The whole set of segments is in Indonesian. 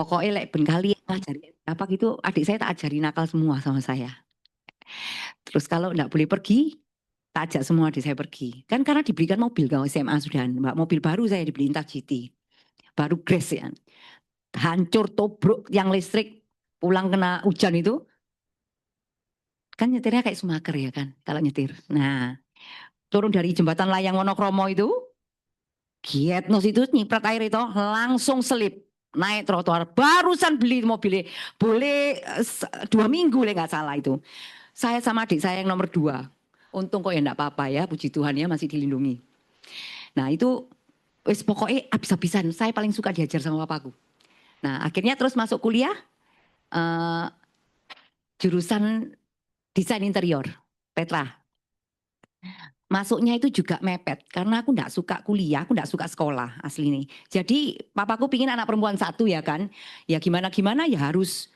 Pokoknya lek ben kali ngajari apa gitu, adik saya tak ajari nakal semua sama saya. Terus kalau enggak boleh pergi, tak ajak semua adik saya pergi. Kan karena dibelikan mobil kalau SMA sudah, Mbak, mobil baru saya dibeliin tak GT. Baru Grace ya. Hancur tobruk yang listrik, pulang kena hujan itu. Kan nyetirnya kayak Sumaker ya kan, kalau nyetir. Nah, turun dari jembatan layang Wonokromo itu, Gietnos itu nyiprat air itu langsung selip naik trotoar. Barusan beli mobilnya, boleh 2 minggu lah nggak salah itu. Saya sama adik saya yang nomor 2. Untung kok ya enggak apa-apa ya, puji Tuhan ya masih dilindungi. Nah itu wis pokoknya habis-habisan. Saya paling suka diajar sama papaku. Nah akhirnya terus masuk kuliah eh, jurusan desain interior, Petra. Masuknya itu juga mepet karena aku enggak suka kuliah, aku enggak suka sekolah asli nih. Jadi papaku pingin anak perempuan satu ya kan. Ya gimana-gimana ya harus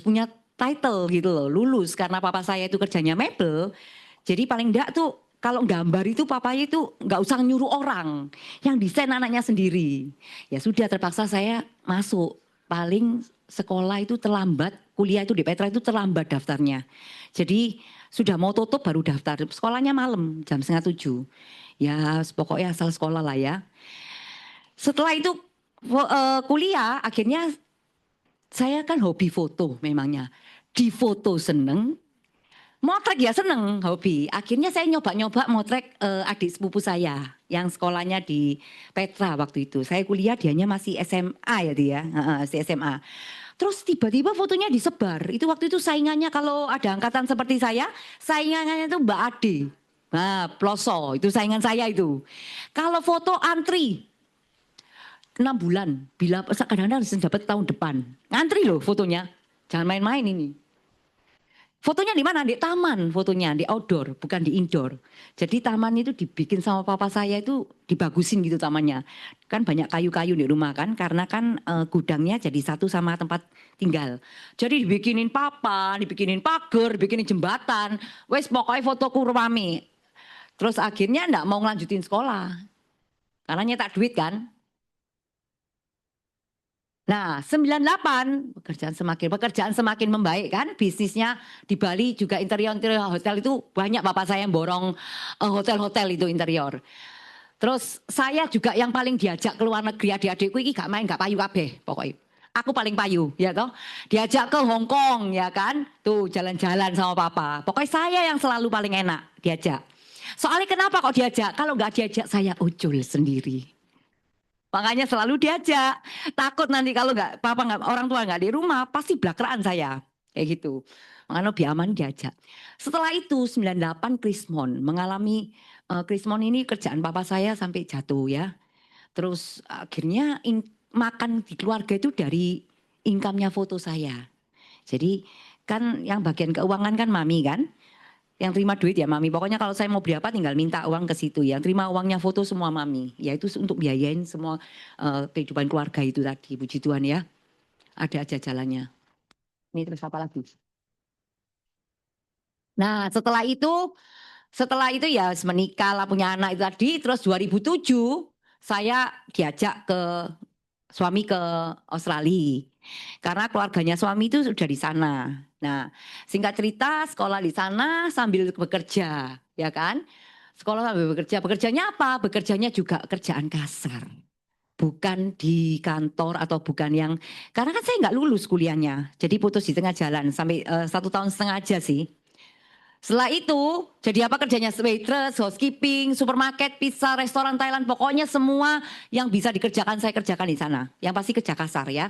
punya title gitu loh, lulus karena papa saya itu kerjanya mebel. Jadi paling enggak tuh kalau gambar itu papanya itu enggak usah nyuruh orang, yang desain anaknya sendiri. Ya sudah terpaksa saya masuk. Paling sekolah itu terlambat, kuliah itu di Petra itu terlambat daftarnya. Jadi sudah mau tutup baru daftar. Sekolahnya malam jam 6:30. Ya pokoknya asal sekolah lah ya. Setelah itu kuliah akhirnya saya kan hobi foto memangnya. Di foto seneng, motrek ya seneng hobi. Akhirnya saya nyoba-nyoba motrek adik sepupu saya yang sekolahnya di Petra waktu itu. Saya kuliah dianya masih SMA ya dia, masih SMA. Terus tiba-tiba fotonya disebar. Itu waktu itu saingannya kalau ada angkatan seperti saya, saingannya itu Mbak Ade. Nah, Ploso, itu saingan saya itu. Kalau foto antri 6 bulan, bila kadang-kadang harus dapat tahun depan. Ngantri loh fotonya. Jangan main-main ini. Fotonya di mana? Di taman fotonya, di outdoor, bukan di indoor. Jadi taman itu dibikin sama papa saya itu dibagusin gitu tamannya. Kan banyak kayu-kayu di rumah kan, karena kan gudangnya jadi satu sama tempat tinggal. Jadi dibikinin papan, dibikinin pagar, dibikinin jembatan. Wes pokoknya fotoku rame. Terus akhirnya enggak mau ngelanjutin sekolah. Karena nyetak duit kan. Nah, 98 pekerjaan semakin membaik kan, bisnisnya di Bali juga interior hotel itu banyak bapak saya yang borong hotel-hotel itu interior. Terus saya juga yang paling diajak ke luar negeri, adik-adikku ini gak main gak payu kabeh pokoknya. Aku paling payu ya toh. Diajak ke Hong Kong ya kan, tuh jalan-jalan sama papa. Pokoknya saya yang selalu paling enak diajak. Soalnya kenapa kok diajak? Kalau nggak diajak saya ucul sendiri. Makanya selalu diajak. Takut nanti kalau nggak papa nggak orang tua nggak di rumah pasti blakraan saya kayak gitu. Makanya lebih aman diajak. Setelah itu 98 Krismon mengalami Krismon ini kerjaan papa saya sampai jatuh ya. Terus akhirnya makan di keluarga itu dari income-nya foto saya. Jadi kan yang bagian keuangan kan mami kan. Yang terima duit ya mami. Pokoknya kalau saya mau beli apa tinggal minta uang ke situ ya. Terima uangnya foto semua mami. Ya itu untuk biayain semua kehidupan keluarga itu tadi. Puji Tuhan ya. Ada aja jalannya. Ini terus apa lagi? Nah setelah itu ya menikah lah punya anak itu tadi. Terus 2007 saya diajak ke suami ke Australia. Karena keluarganya suami itu sudah di sana. Nah, singkat cerita sekolah di sana sambil bekerja, ya kan? Sekolah sambil bekerja. Bekerjanya apa? Bekerjanya juga kerjaan kasar. Bukan di kantor atau bukan yang, karena kan saya nggak lulus kuliahnya. Jadi putus di tengah jalan sampai 1,5 tahun aja sih. Setelah itu, jadi apa kerjanya? Waitress, housekeeping, supermarket, pizza, restoran Thailand, pokoknya semua yang bisa dikerjakan saya kerjakan di sana. Yang pasti kerja kasar ya.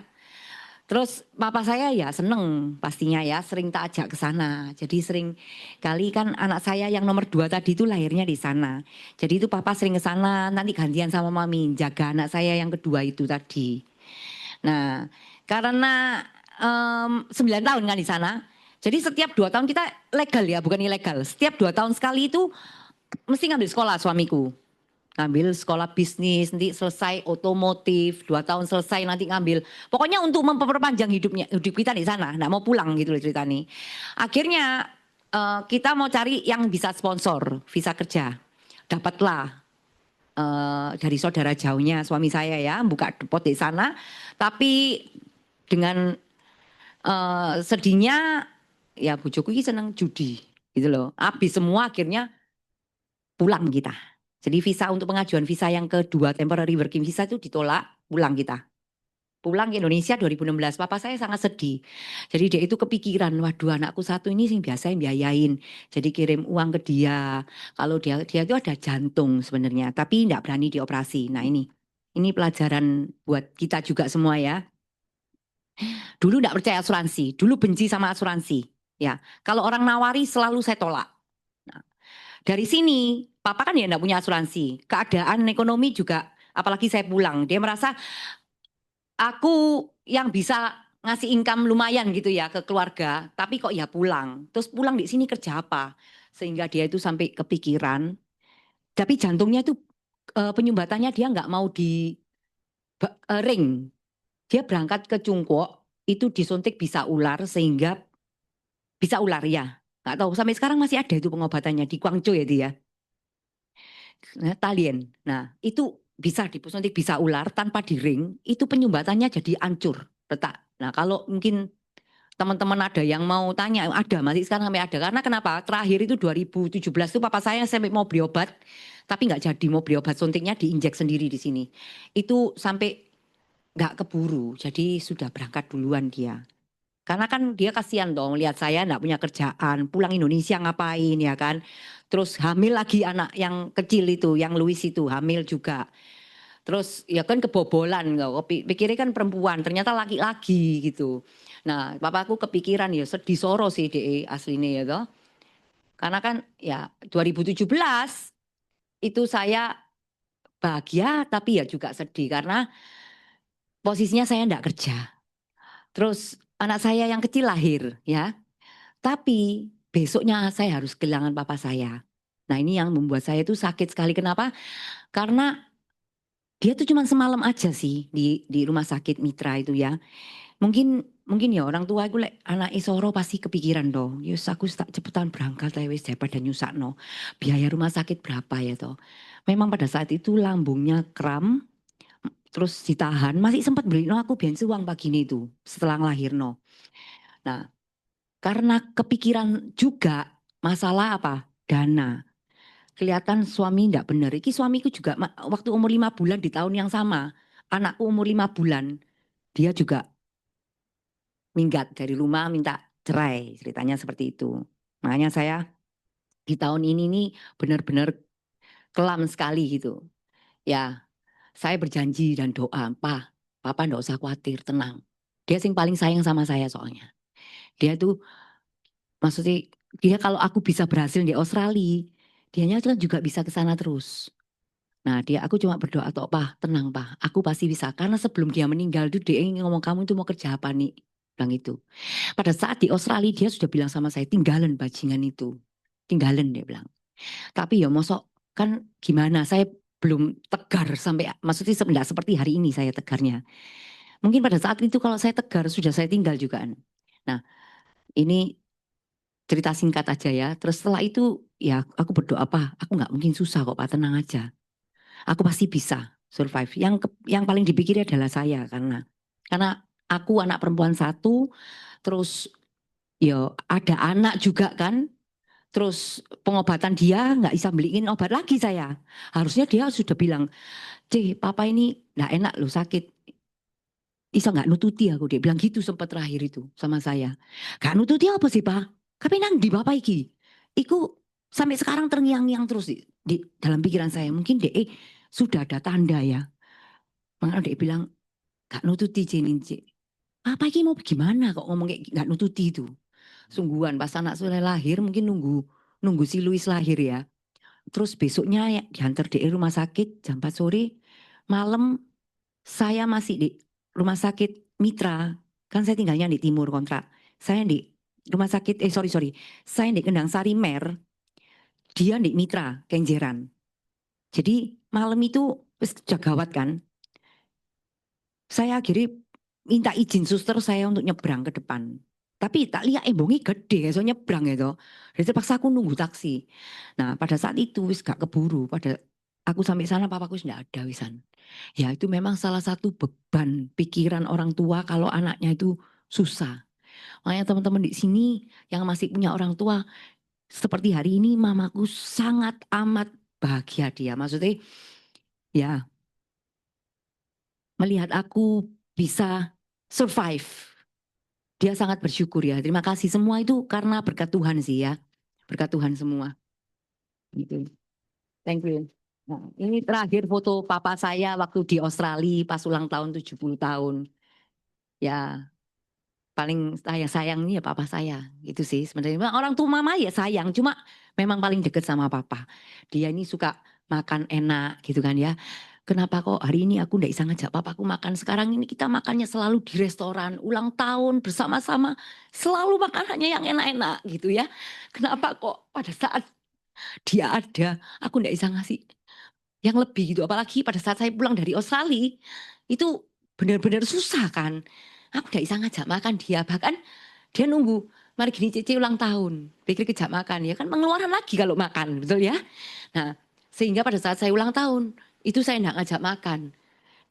Terus papa saya ya seneng pastinya ya, sering tak ajak ke sana. Jadi sering kali kan anak saya yang nomor 2 tadi itu lahirnya di sana. Jadi itu papa sering ke sana, nanti gantian sama mami jaga anak saya yang kedua itu tadi. Nah, karena 9 tahun kan di sana. Jadi setiap 2 tahun kita legal ya, bukan ilegal. Setiap 2 tahun sekali itu mesti ngambil sekolah suamiku. Ngambil sekolah bisnis, nanti selesai otomotif, 2 tahun selesai nanti ngambil. Pokoknya untuk memperpanjang hidup kita di sana, nggak mau pulang gitu loh cerita nih. Akhirnya kita mau cari yang bisa sponsor visa kerja. Dapatlah dari saudara jauhnya suami saya ya, buka depot di sana. Tapi dengan sedihnya ya bojoku ini seneng judi gitu loh. Habis semua akhirnya pulang kita. Jadi visa untuk pengajuan visa yang kedua temporary working visa itu ditolak, pulang kita. Pulang ke Indonesia 2016, papa saya sangat sedih. Jadi dia itu kepikiran, waduh anakku satu ini sih biasa yang biayain. Jadi kirim uang ke dia. Kalau dia itu ada jantung sebenarnya, tapi tidak berani dioperasi. Nah ini pelajaran buat kita juga semua ya. Dulu tidak percaya asuransi, dulu benci sama asuransi. Ya, kalau orang nawari selalu saya tolak. Nah, dari sini, papa kan ya tidak punya asuransi. Keadaan ekonomi juga, apalagi saya pulang, dia merasa aku yang bisa ngasih income lumayan gitu ya ke keluarga, tapi kok ya pulang. Terus pulang di sini kerja apa? Sehingga dia itu sampai kepikiran, tapi jantungnya itu penyumbatannya dia nggak mau di ring. Dia berangkat ke Cungkok, itu disuntik bisa ular sehingga bisa ular ya. Nggak tahu sampai sekarang masih ada itu pengobatannya di Guangzhou ya dia. Nah, Talien. Nah, itu bisa disuntik bisa ular tanpa di ring, itu penyumbatannya jadi hancur, retak. Nah, kalau mungkin teman-teman ada yang mau tanya, ada masih sekarang sampai ada. Karena kenapa? Terakhir itu 2017 itu papa saya sampai mau beli obat, tapi nggak jadi mau beli obat suntiknya diinjek sendiri di sini. Itu sampai nggak keburu, jadi sudah berangkat duluan dia. Karena kan dia kasihan dong, lihat saya nggak punya kerjaan, pulang Indonesia ngapain ya kan. Terus hamil lagi anak yang kecil itu, yang Louis itu hamil juga. Terus ya kan kebobolan, pikirnya kan perempuan, ternyata laki-laki gitu. Nah, papaku kepikiran ya sedih soro sih DE aslinya ya toh. Karena kan ya 2017 itu saya bahagia tapi ya juga sedih karena posisinya saya enggak kerja. Terus anak saya yang kecil lahir ya. Tapi besoknya saya harus kehilangan papa saya. Nah, ini yang membuat saya itu sakit sekali. Kenapa? Karena dia tuh cuma semalam aja sih di rumah sakit Mitra itu ya. Mungkin mungkin ya orang tua aku anak isoro pasti kepikiran dong. Yus aku tak cepetan berangkat lah wis daripada nyusakno. Biaya rumah sakit berapa ya toh. Memang pada saat itu lambungnya kram, terus ditahan, masih sempat beli no aku bensin uang pagi ini itu setelah lahir no. Nah, karena kepikiran juga masalah apa? Dana. Kelihatan suami enggak benar. Iki suamiku juga waktu umur 5 bulan di tahun yang sama. Anakku umur 5 bulan. Dia juga minggat dari rumah minta cerai. Ceritanya seperti itu. Makanya saya di tahun ini nih benar-benar kelam sekali gitu. Ya saya berjanji dan doa. Papa enggak usah khawatir, tenang. Dia sing paling sayang sama saya soalnya. Dia tuh maksudnya dia kalau aku bisa berhasil di Australia, dianya kan juga bisa ke sana terus. Nah dia aku cuma berdoa toh tenang aku pasti bisa. Karena sebelum dia meninggal tuh dia ngomong kamu itu mau kerja apa nih? Bilang itu. Pada saat di Australia dia sudah bilang sama saya tinggalan bajingan itu. Tinggalan dia bilang. Tapi ya mosok kan gimana saya belum tegar sampai maksudnya tidak seperti hari ini saya tegarnya. Mungkin pada saat itu kalau saya tegar sudah saya tinggal juga. Nah ini cerita singkat aja ya. Terus setelah itu ya aku berdoa aku nggak mungkin susah kok Pak, tenang aja. Aku pasti bisa survive. Yang paling dipikir adalah saya karena aku anak perempuan satu, terus ya ada anak juga kan. Terus pengobatan dia nggak bisa beliin obat lagi saya. Harusnya dia sudah bilang, papa ini nggak enak loh sakit. Bisa nggak nututi aku dia bilang gitu sempat terakhir itu sama saya. Gak nututi apa sih pak? Tapi nang di bapak iki, iku sampai sekarang terngiang-ngiang terus di dalam pikiran saya. Mungkin dia sudah ada tanda ya. Makanya dia bilang gak nututi Jenin cik. Papa iki mau gimana kok ngomong kayak gak nututi itu. Sungguhan pas anak saya lahir mungkin nunggu si Louis lahir ya. Terus besoknya ya, diantar di rumah sakit jam 4 sore. Malam saya masih di rumah sakit Mitra. Kan saya tinggalnya di timur kontrak. Saya di rumah sakit, sorry. Saya di Kendang Sari Mer. Dia di Mitra, Kenjeran. Jadi malam itu sudah gawat kan. Saya akhirnya minta izin suster saya untuk nyebrang ke depan. Tapi tak lihat embongi gede, so nyebrang itu. Jadi terpaksa aku nunggu taksi. Nah pada saat itu wis gak keburu. Aku sampai sana papaku sudah ada wisan. Ya itu memang salah satu beban pikiran orang tua kalau anaknya itu susah. Makanya teman-teman di sini yang masih punya orang tua, seperti hari ini mamaku sangat amat bahagia dia. Maksudnya ya melihat aku bisa survive. Dia sangat bersyukur ya. Terima kasih semua itu karena berkat Tuhan sih ya. Berkat Tuhan semua. Gitu. Thank you. Nah, ini terakhir foto papa saya waktu di Australia pas ulang tahun 70 tahun. Ya, paling sayang ya papa saya. Itu sih sebenarnya. Orang tua mama ya sayang, cuma memang paling deket sama papa. Dia ini suka makan enak gitu kan ya. Kenapa kok hari ini aku nggak bisa ngajak papaku makan. Sekarang ini kita makannya selalu di restoran. Ulang tahun bersama-sama. Selalu makanannya yang enak-enak gitu ya. Kenapa kok pada saat dia ada, aku nggak bisa ngasih yang lebih gitu. Apalagi pada saat saya pulang dari Australia, itu benar-benar susah kan. Aku nggak bisa ngajak makan dia. Bahkan dia nunggu, mari gini Cici ulang tahun. Pikir kejak makan ya kan pengeluaran lagi kalau makan, betul ya. Nah sehingga pada saat saya ulang tahun, itu saya nggak ngajak makan.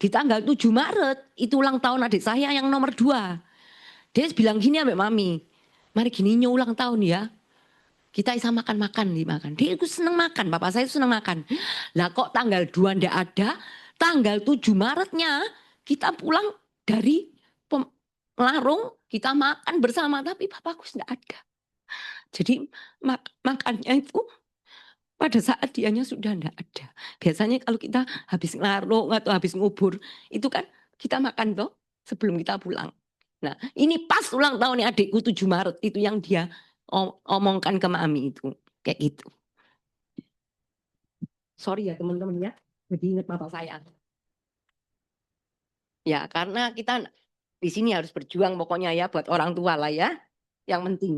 Di tanggal 7 Maret, itu ulang tahun adik saya yang nomor 2. Dia bilang gini sama Mami, mari gini nyo ulang tahun ya. Kita bisa makan-makan dimakan. Dia itu seneng makan, bapak saya itu seneng makan. Lah kok tanggal 2 ndak ada, tanggal 7 Maretnya kita pulang dari larung, kita makan bersama, tapi bapakku ndak ada. Jadi makannya itu pada saat dianya sudah ndak ada. Biasanya kalau kita habis larung atau habis ngubur, itu kan kita makan toh sebelum kita pulang. Nah ini pas ulang tahunnya adikku 7 Maret, itu yang dia omongkan ke Mami itu. Kayak gitu. Sorry ya teman-teman ya, jadi ingat bapak saya. Ya karena kita di sini harus berjuang pokoknya ya buat orang tua lah ya. Yang penting.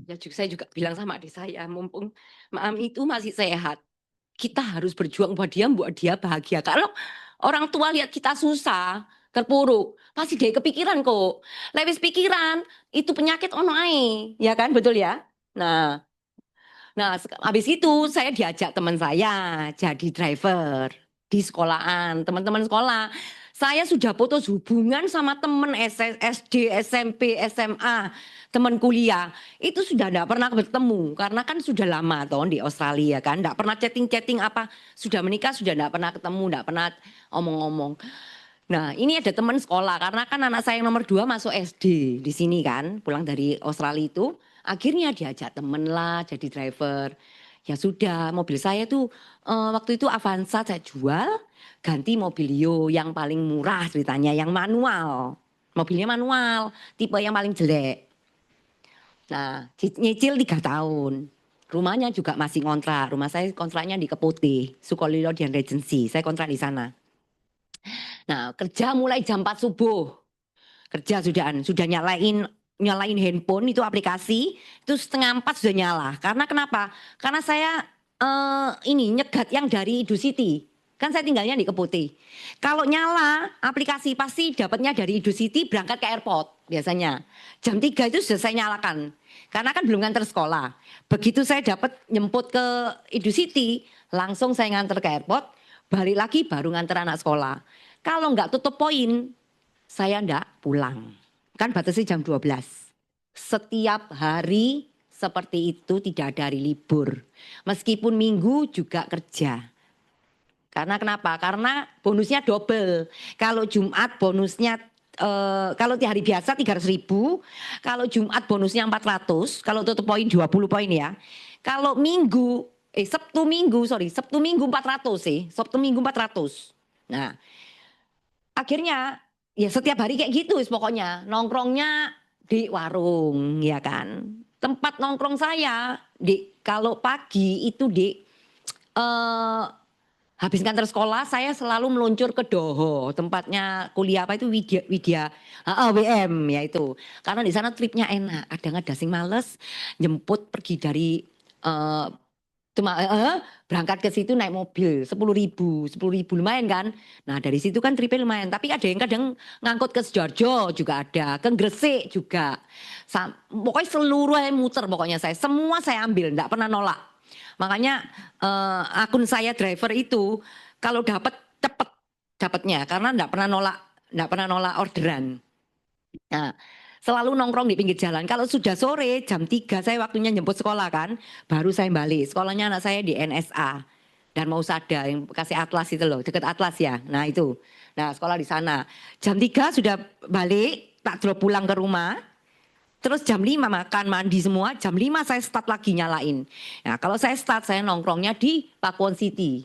Ya saya juga bilang sama adik saya, mumpung Mami itu masih sehat, kita harus berjuang buat dia bahagia. Kalau orang tua lihat kita susah, terpuruk, pasti dia kepikiran kok. Lewis pikiran, itu penyakit ono ae, ya kan betul ya? Nah, habis itu saya diajak teman saya jadi driver di sekolahan, teman-teman sekolah. Saya sudah putus hubungan sama teman SD, SMP, SMA, teman kuliah. Itu sudah tidak pernah bertemu karena kan sudah lama toh di Australia kan, tidak pernah chatting-chatting apa, sudah menikah sudah tidak pernah ketemu, tidak pernah omong-omong. Nah, ini ada teman sekolah karena kan anak saya yang nomor 2 masuk SD di sini kan, pulang dari Australia itu. Akhirnya diajak temen lah jadi driver. Ya sudah, mobil saya tuh waktu itu Avanza saya jual, ganti Mobilio yang paling murah ceritanya, yang manual. Mobilnya manual, tipe yang paling jelek. Nah, nyicil 3 tahun. Rumahnya juga masih kontrak. Rumah saya kontraknya di Keputih, Sukolilo dan Regency. Saya kontrak di sana. Nah, kerja mulai jam 4 subuh. Kerja sudah nyalain handphone itu aplikasi, itu 3:30 sudah nyala. Karena kenapa? Karena saya ini nyegat yang dari IndoCity. Kan saya tinggalnya di Keputih. Kalau nyala aplikasi pasti dapatnya dari IndoCity berangkat ke airport biasanya. Jam 3 itu sudah saya nyalakan. Karena kan belum nganter sekolah. Begitu saya dapat nyemput ke IndoCity, langsung saya nganter ke airport, balik lagi baru nganter anak sekolah. Kalau nggak tutup poin, saya ndak pulang. Kan batasnya jam 12. Setiap hari seperti itu, tidak ada hari libur. Meskipun minggu juga kerja. Karena kenapa? Karena bonusnya double. Kalau Jumat bonusnya kalau di hari biasa 300.000, kalau Jumat bonusnya 400, kalau tutup poin 20 poin ya. Kalau Sabtu Minggu 400 sih. Sabtu Minggu 400. Nah, akhirnya ya setiap hari kayak gitu pokoknya, nongkrongnya di warung ya kan. Tempat nongkrong saya kalau pagi itu habis kantor sekolah saya selalu meluncur ke Doho, tempatnya kuliah apa itu Widya WM ya itu. Karena di sana tripnya enak, kadang ada sing males jemput pergi dari berangkat ke situ naik mobil 10.000 lumayan kan. Nah dari situ kan tripnya lumayan, tapi ada yang kadang ngangkut ke Sidoarjo juga ada, ke Gresik juga. Pokoknya seluruh muter pokoknya semua saya ambil, enggak pernah nolak. Makanya akun saya driver itu kalau dapat cepet dapatnya karena enggak pernah nolak orderan. Nah, selalu nongkrong di pinggir jalan. Kalau sudah sore jam 3 saya waktunya jemput sekolah kan, baru saya balik. Sekolahnya anak saya di NSA dan mau Sada yang kasih Atlas itu loh, dekat Atlas ya. Nah itu, nah sekolah di sana. Jam 3 sudah balik, tak drop pulang ke rumah. Terus jam 5 makan, mandi semua, jam 5 saya start lagi nyalain. Nah kalau saya start, saya nongkrongnya di Pakuwon City,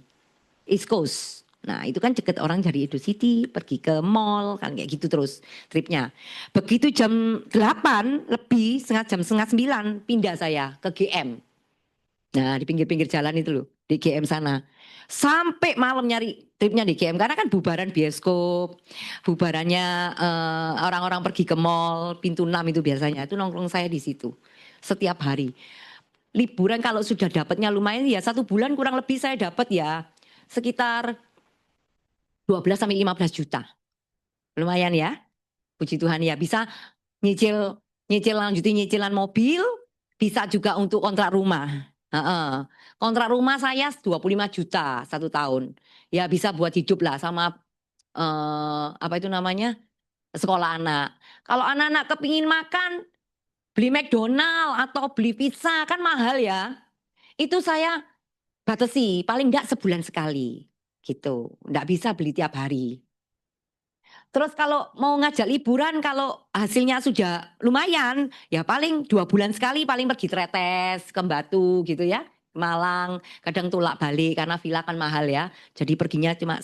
East Coast. Nah itu kan deket orang dari Edo City, pergi ke mall, kan kayak gitu terus tripnya. Begitu jam 8 lebih, setengah 9, pindah saya ke GM. Nah di pinggir-pinggir jalan itu loh, di GM sana. Sampai malam nyari tripnya di GM, karena kan bubaran bioskop, bubarannya orang-orang pergi ke mall, pintu 6 itu biasanya, itu nongkrong saya di situ. Setiap hari. Liburan kalau sudah dapatnya lumayan ya 1 bulan kurang lebih saya dapat ya sekitar 12 sampai 15 juta. Lumayan ya. Puji Tuhan ya, bisa lanjutin nyicilan mobil, bisa juga untuk kontrak rumah. Kontrak rumah saya 25 juta 1 tahun. Ya bisa buat hidup lah sama apa itu namanya? Sekolah anak. Kalau anak-anak kepingin makan, beli McDonald atau beli pizza kan mahal ya. Itu saya batasi, paling enggak sebulan sekali. Gitu. Enggak bisa beli tiap hari. Terus kalau mau ngajak liburan, kalau hasilnya sudah lumayan, ya paling 2 bulan sekali paling pergi Tretes, ke Batu gitu ya, Malang, kadang tulak balik karena villa kan mahal ya. Jadi perginya cuma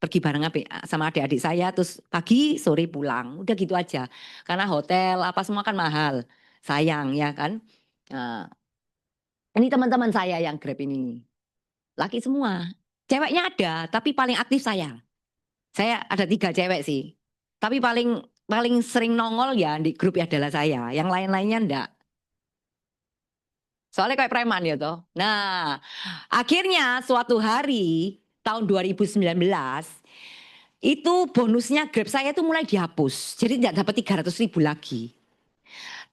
pergi bareng sama adik-adik saya, terus pagi sore pulang, udah gitu aja. Karena hotel apa semua kan mahal, sayang ya kan. Nah, ini teman-teman saya yang Grab ini, laki semua. Ceweknya ada, tapi paling aktif saya. Saya ada 3 cewek sih. Tapi paling sering nongol ya di grup ya adalah saya. Yang lain-lainnya enggak. Soalnya kayak preman ya toh. Nah, akhirnya suatu hari tahun 2019 itu bonusnya Grab saya itu mulai dihapus. Jadi tidak dapat 300.000 lagi.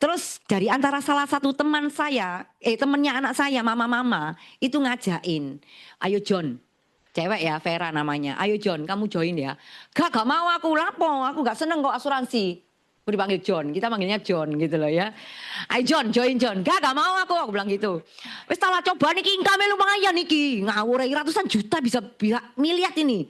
Terus dari antara salah satu teman saya, temennya anak saya, mama-mama, itu ngajain, ayo John, cewek ya, Vera namanya, ayo John kamu join ya. Gak mau aku, lapo, aku gak seneng kok asuransi. Aku dipanggil John, kita panggilnya John gitu loh ya. Ayo John, join John. Gak mau aku bilang gitu. Wes salah coba niki, income lumayan niki. Ngawur ratusan juta bisa miliar ini.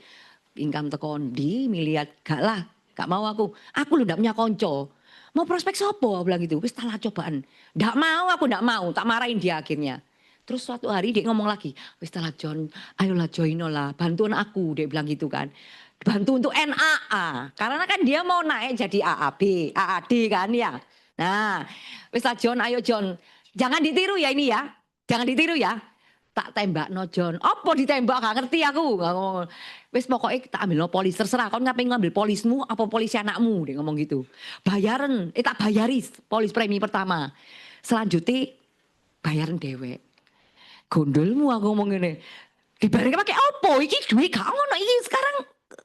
Income tekondi, miliar, gak lah, gak mau aku. Aku lu gak punya konco. Mau prospek sopo bilang gitu. Wis salah cobaan. Ndak mau aku, ndak mau. Tak marahin dia akhirnya. Terus suatu hari dia ngomong lagi, wis salah John, ayolah join lah, bantuin aku, dia bilang gitu kan. Bantu untuk NAA. Karena kan dia mau naik jadi AAB, AAD kan ya. Nah, wis lah John, ayo John. Jangan ditiru ya ini ya. Jangan ditiru ya. Tak tembak no John. Apa ditembak gak ngerti aku. Ngomong. Wis pokoknya tak ambil no polis, terserah. Kau ngapain ngambil polismu apa polisi anakmu, dia ngomong gitu. Bayaran, tak bayaris polis premi pertama. Selanjutnya bayaran dewek. Gondolmu aku ngomong ini. Dibayarnya pakai opo? Iki duit gak ono, iki sekarang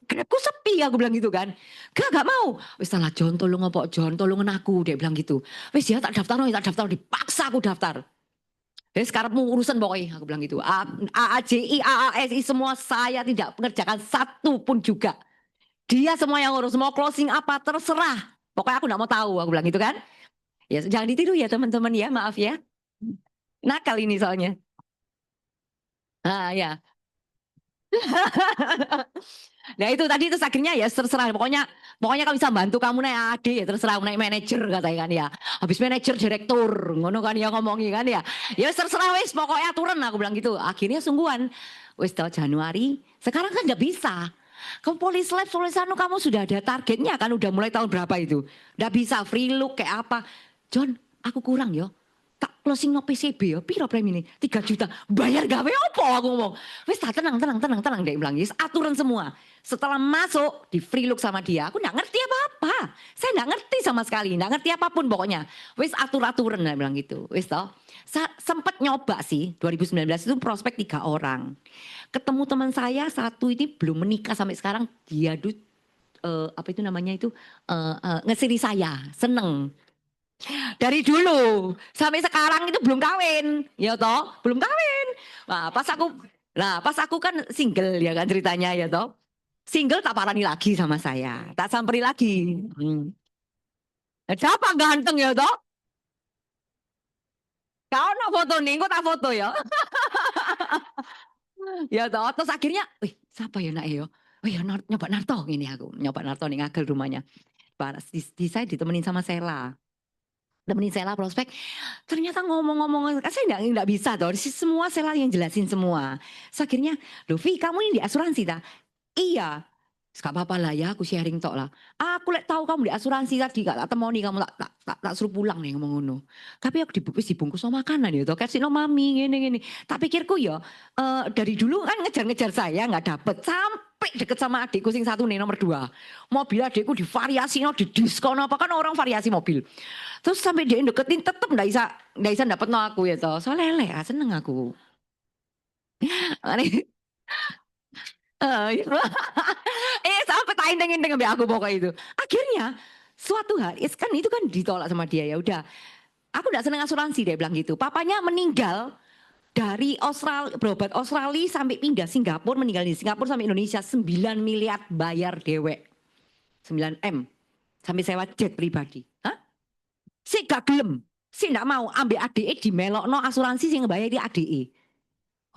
Grabku sepi aku bilang gitu kan. Gak mau. Wis salah John, tolong apa John, tolongin aku, dia bilang gitu. Wis ya tak daftar, dipaksa aku daftar. Jadi sekarang mau urusan pokoknya, aku bilang gitu. AAJI, AASI semua saya tidak mengerjakan satu pun juga. Dia semua yang urus, mau closing apa terserah. Pokoknya aku gak mau tahu, aku bilang gitu kan. Ya jangan ditiru ya teman-teman ya, maaf ya. Nakal ini soalnya. Ah ya. Nah itu tadi itu akhirnya ya terserah. Pokoknya kalau bisa bantu kamu naik AD ya terserah naik manajer katanya kan ya. Habis manajer direktur ngono kan ya ngomongi kan ya. Ya terserah wis pokoknya aturan aku bilang gitu. Akhirnya sungguhan wis tahun Januari sekarang kan nggak bisa. Kamu polis lab tulisan kamu sudah ada targetnya kan udah mulai tahun berapa itu. Nggak bisa free look kayak apa. John aku kurang yo. Tak closing no PCB ya, piro premi ini? 3 juta. Bayar gawe opo aku ngomong. Wis tenang dia bilang, yes, aturan semua. Setelah masuk di free look sama dia, aku enggak ngerti apa-apa. Saya enggak ngerti sama sekali, enggak ngerti apapun pokoknya. Wis atur-aturan dia bilang gitu. Wis toh. Sempat nyoba sih 2019 itu prospek 3 orang. Ketemu teman saya satu ini belum menikah sampai sekarang, dia apa itu namanya itu ngesiri saya, seneng. Dari dulu sampai sekarang itu belum kawin, ya toh, belum kawin. Nah, pas aku kan single ya kan ceritanya ya toh. Single tak parani lagi sama saya, tak samperi lagi. Siapa ganteng ya toh? Kau no foto nih, kau tak foto ya. Ya toh, terus akhirnya, wih, siapa ya nak yo? Oh ya, nyoba Narto ini aku, nyoba Narto nih ngagel rumahnya. Saya ditemenin sama Sela. Temenin Sela prospek, ternyata ngomong-ngomong, kan saya nggak bisa toh, semua Sela yang jelasin semua. Terus akhirnya, Lovi kamu ini di asuransi tak? Iya. Gak apa-apa lah ya, aku sharing tok lah. Aku lek tahu kamu di asuransi tadi gak temoni kamu tak suruh pulang nih ngomong ngono. Tapi aku dibungkus sama makanan ya toh, kasih no mami gini. Tak pikirku ya dari dulu kan ngejar-ngejar saya nggak dapet sampai deket sama adikku sing satu nih nomor 2. Mobil adikku divariasi no, di diskon apa kan orang variasi mobil. Terus sampai dia deketin tetep nggak bisa dapet no aku ya toh. Soalnya lele seneng aku. Eh, sampai tak inteng-inteng sampai aku pokoknya itu. Akhirnya suatu hari kan itu kan ditolak sama dia ya udah. Aku enggak seneng asuransi dia bilang gitu. Papanya meninggal dari Australia berobat Australia sampai pindah Singapura, meninggal di Singapura sampai Indonesia 9 miliar bayar dewek. 9 M sampai sewa jet pribadi. Hah? Si gak gelem. Si enggak mau ambil ADE di melokno asuransi sing ngebayar di ADE.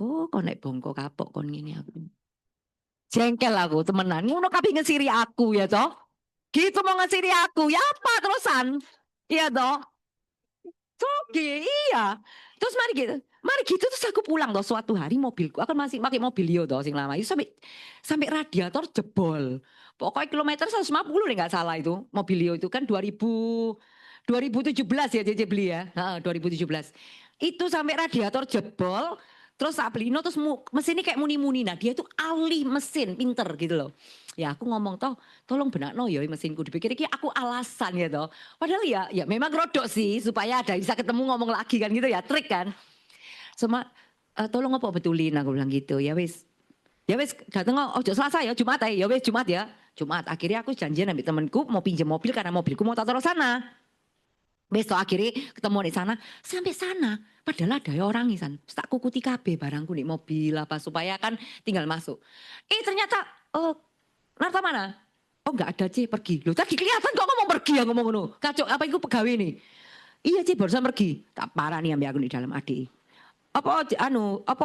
Oh, kok naik bongko kapok kon ngene aku. Jengkel aku temenan. Ngono kabeh ngesiri aku ya toh. Gitu mau ngesiri aku. Ya apa terusan? Iya toh. Oke, iya. Terus mari gitu. Mari gitu terus aku pulang toh suatu hari mobilku. Aku masih pakai mobil Leo toh sing lama. Itu sampai radiator jebol. Pokoknya kilometer 150 nih nggak salah itu. Mobil Leo itu kan 2017 ya JJ beli ya. 2017. Itu sampai radiator jebol. Terus tak beli, terus mesinnya kayak muni-muni. Nah dia itu ahli mesin, pinter gitu loh. Ya aku ngomong toh, tolong benakno ya mesinku. Dipikir iki aku alasan ya toh. Padahal ya memang rodok sih supaya ada bisa ketemu ngomong lagi kan gitu ya, trik kan. Sama tolong apa betulin aku bilang gitu. Ya wis. Ya wis dateng ojo Selasa ya, Jumat ya. Ya wis Jumat ya. Jumat akhirnya aku janjian sama temanku mau pinjam mobil karena mobilku mau tak taruh sana. Besok akhirnya ketemu di sana, sampai sana padahal ada orang di sana. Tak kukuti KB barangku di mobil apa supaya kan tinggal masuk. Ternyata oh Narta mana? Oh enggak ada Ci pergi. Loh tadi kelihatan kok ngomong pergi ya ngomong ngono. Kacau apa itu pegawai nih? Iya Ci barusan pergi. Tak parah nih ambil aku di dalam adik. Apa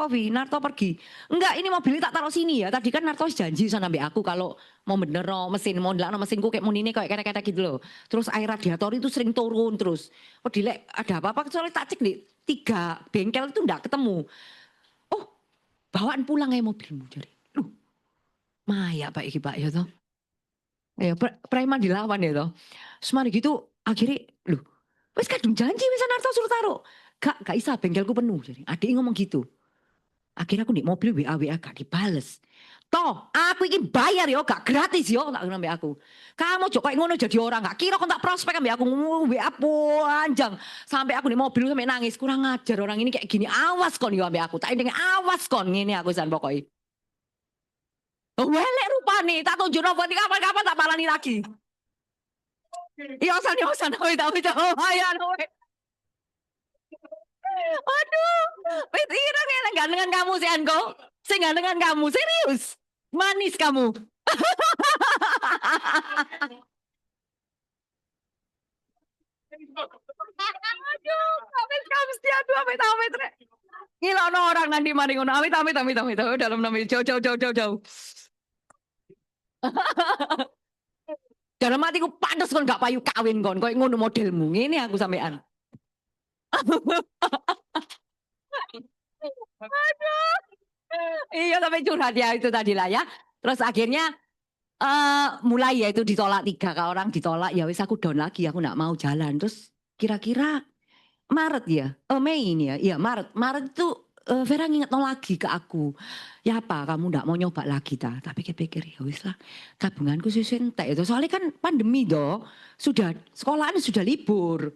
Vi Narto pergi? Enggak ini mobilnya tak taruh sini ya. Tadi kan Narto janji sana ambil aku kalau mau bener no mesin mau ndelak no mesinku kayak ini kayak kata-kata gitu loh. Terus air radiator itu sering turun terus. Oh dilek ada apa-apa soalnya tak cek nih 3 bengkel itu enggak ketemu. Oh bawaan pulang ya mobilmu jadi. Loh Maya Pak iki Pak ya toh. Ya preman dilawan ya toh. Semari gitu akhirnya loh wes kadung janji wis Narto suruh taruh. Gak bisa bengkelku penuh jadi. Adik ngomong gitu. Akhirnya aku di mobil WA gak dibales. Toh, aku ingin bayar yo, gak gratis yo, tak ngambil aku. Kamu joko ngono jadi orang gak kira kontak prospek ambil aku WA panjang sampai aku di mobil sampai nangis kurang ngajar orang ini kayak gini awas kon yo ambil aku tak ini awas kon ini aku san pokoknya. Welek rupa nih, tak tunjuk nopo kapan-kapan tak parani lagi. Iya san yo san, tapi ayo Aduh, Petra kayak gandengan kamu sih Anko. Saya gandengan kamu, serius. Manis kamu. Aduh, amit kamu setia aduh amit. Gila no orang nanti mari ngono amit. Dalam nama jauh. Dalam hatiku pantas kon gak payu kawin kon, koyo ngono modelmu. Ini aku sampean. Aduh. Iya sampai curhat ya itu tadi lah ya. Terus akhirnya mulai ya itu ditolak 3 orang ditolak ya wis aku down lagi aku nggak mau jalan terus kira-kira Maret ya Mei ini ya iya Maret itu Vera nginget lagi ke aku ya apa kamu nggak mau nyoba lagi tapi pikir-pikir ya wis lah tabunganku sih entek itu soalnya kan pandemi doh sudah sekolahan sudah libur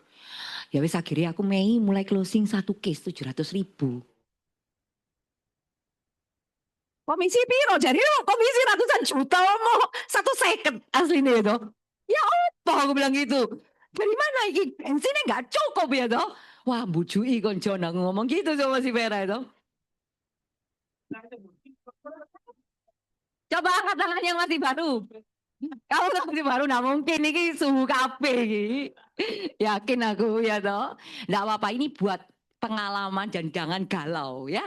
ya wis akhirnya aku Mei mulai closing 1 case 700.000. Komisi piro? Jadi komisi ratusan juta mau 1 second aslinya itu. Ya apa aku bilang gitu. Dari mana ini bensinnya nggak cukup ya toh? Wah, bujui konco ngomong gitu sama si Vera itu. Coba angkat tangan yang masih baru. Kalau masih baru, nah mungkin ini suhu kafe. Yakin aku ya toh. Nggak apa-apa, ini buat pengalaman dan jangan galau ya.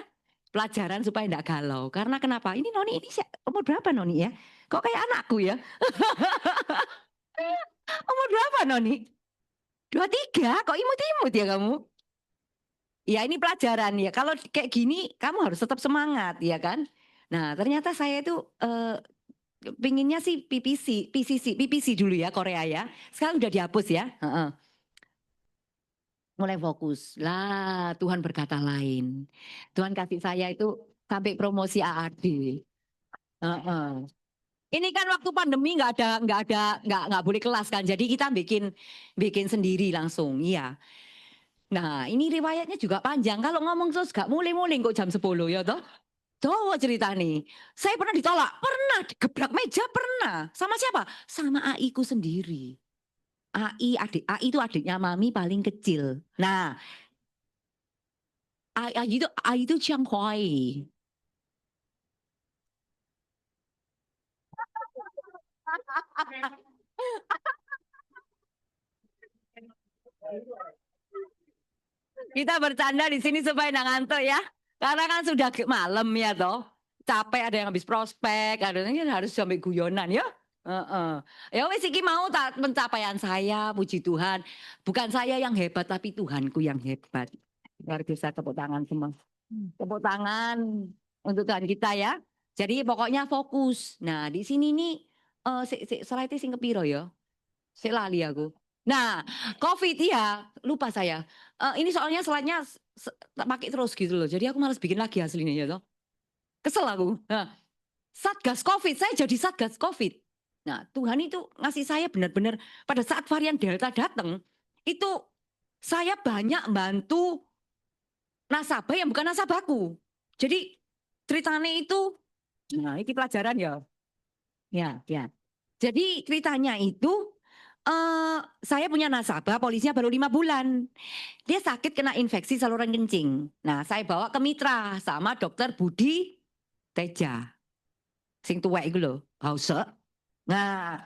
Pelajaran supaya nggak galau. Karena kenapa? Ini Noni ini umur berapa Noni ya? Kok kayak anakku ya? Umur berapa Noni? 23? Kok imut-imut ya kamu? Ya ini pelajaran ya. Kalau kayak gini kamu harus tetap semangat ya kan. Nah ternyata saya itu pinginnya sih PPC dulu ya Korea ya. Sekarang udah dihapus ya. Mulai fokus. Lah Tuhan berkata lain. Tuhan kasih saya itu sampai promosi AAD. Ini kan waktu pandemi nggak boleh kelas kan. Jadi kita bikin sendiri langsung. Iya. Nah, ini riwayatnya juga panjang. Kalau ngomong terus gak mulai-mulai kok jam 10 ya toh. Tuh cerita nih. Saya pernah ditolak, pernah gebrak meja pernah. Sama siapa? Sama AI ku sendiri. AI itu adiknya Mami paling kecil. Nah, AI itu Chiang Huai. Kita bercanda di sini supaya nggak ngantuk ya. Karena kan sudah malam ya toh. Capek ada yang habis prospek, ada yang harus sampai guyonan ya. Ya wes iki mau tak pencapaian saya, puji Tuhan. Bukan saya yang hebat tapi Tuhanku yang hebat. Luar biasa, tepuk tangan semua. Tepuk tangan untuk Tuhan kita ya. Jadi pokoknya fokus. Nah, di sini nih slide sing kepiro ya? Sik lali aku. Nah, COVID ya, lupa saya. Ini soalnya slide-nya tak pakai terus gitu loh. Jadi aku malas bikin lagi aslinya ya toh. Kesel aku. Nah, Satgas COVID, saya jadi Satgas COVID. Nah, Tuhan itu ngasih saya benar-benar pada saat varian Delta datang, itu saya banyak bantu nasabah yang bukan nasabahku. Jadi ceritanya itu, nah ini pelajaran ya. Ya. Jadi ceritanya itu, saya punya nasabah, polisinya baru 5 bulan. Dia sakit kena infeksi saluran kencing. Nah, saya bawa ke mitra sama dokter Budi Teja. Sing tuwek itu loh, Hause. Nah,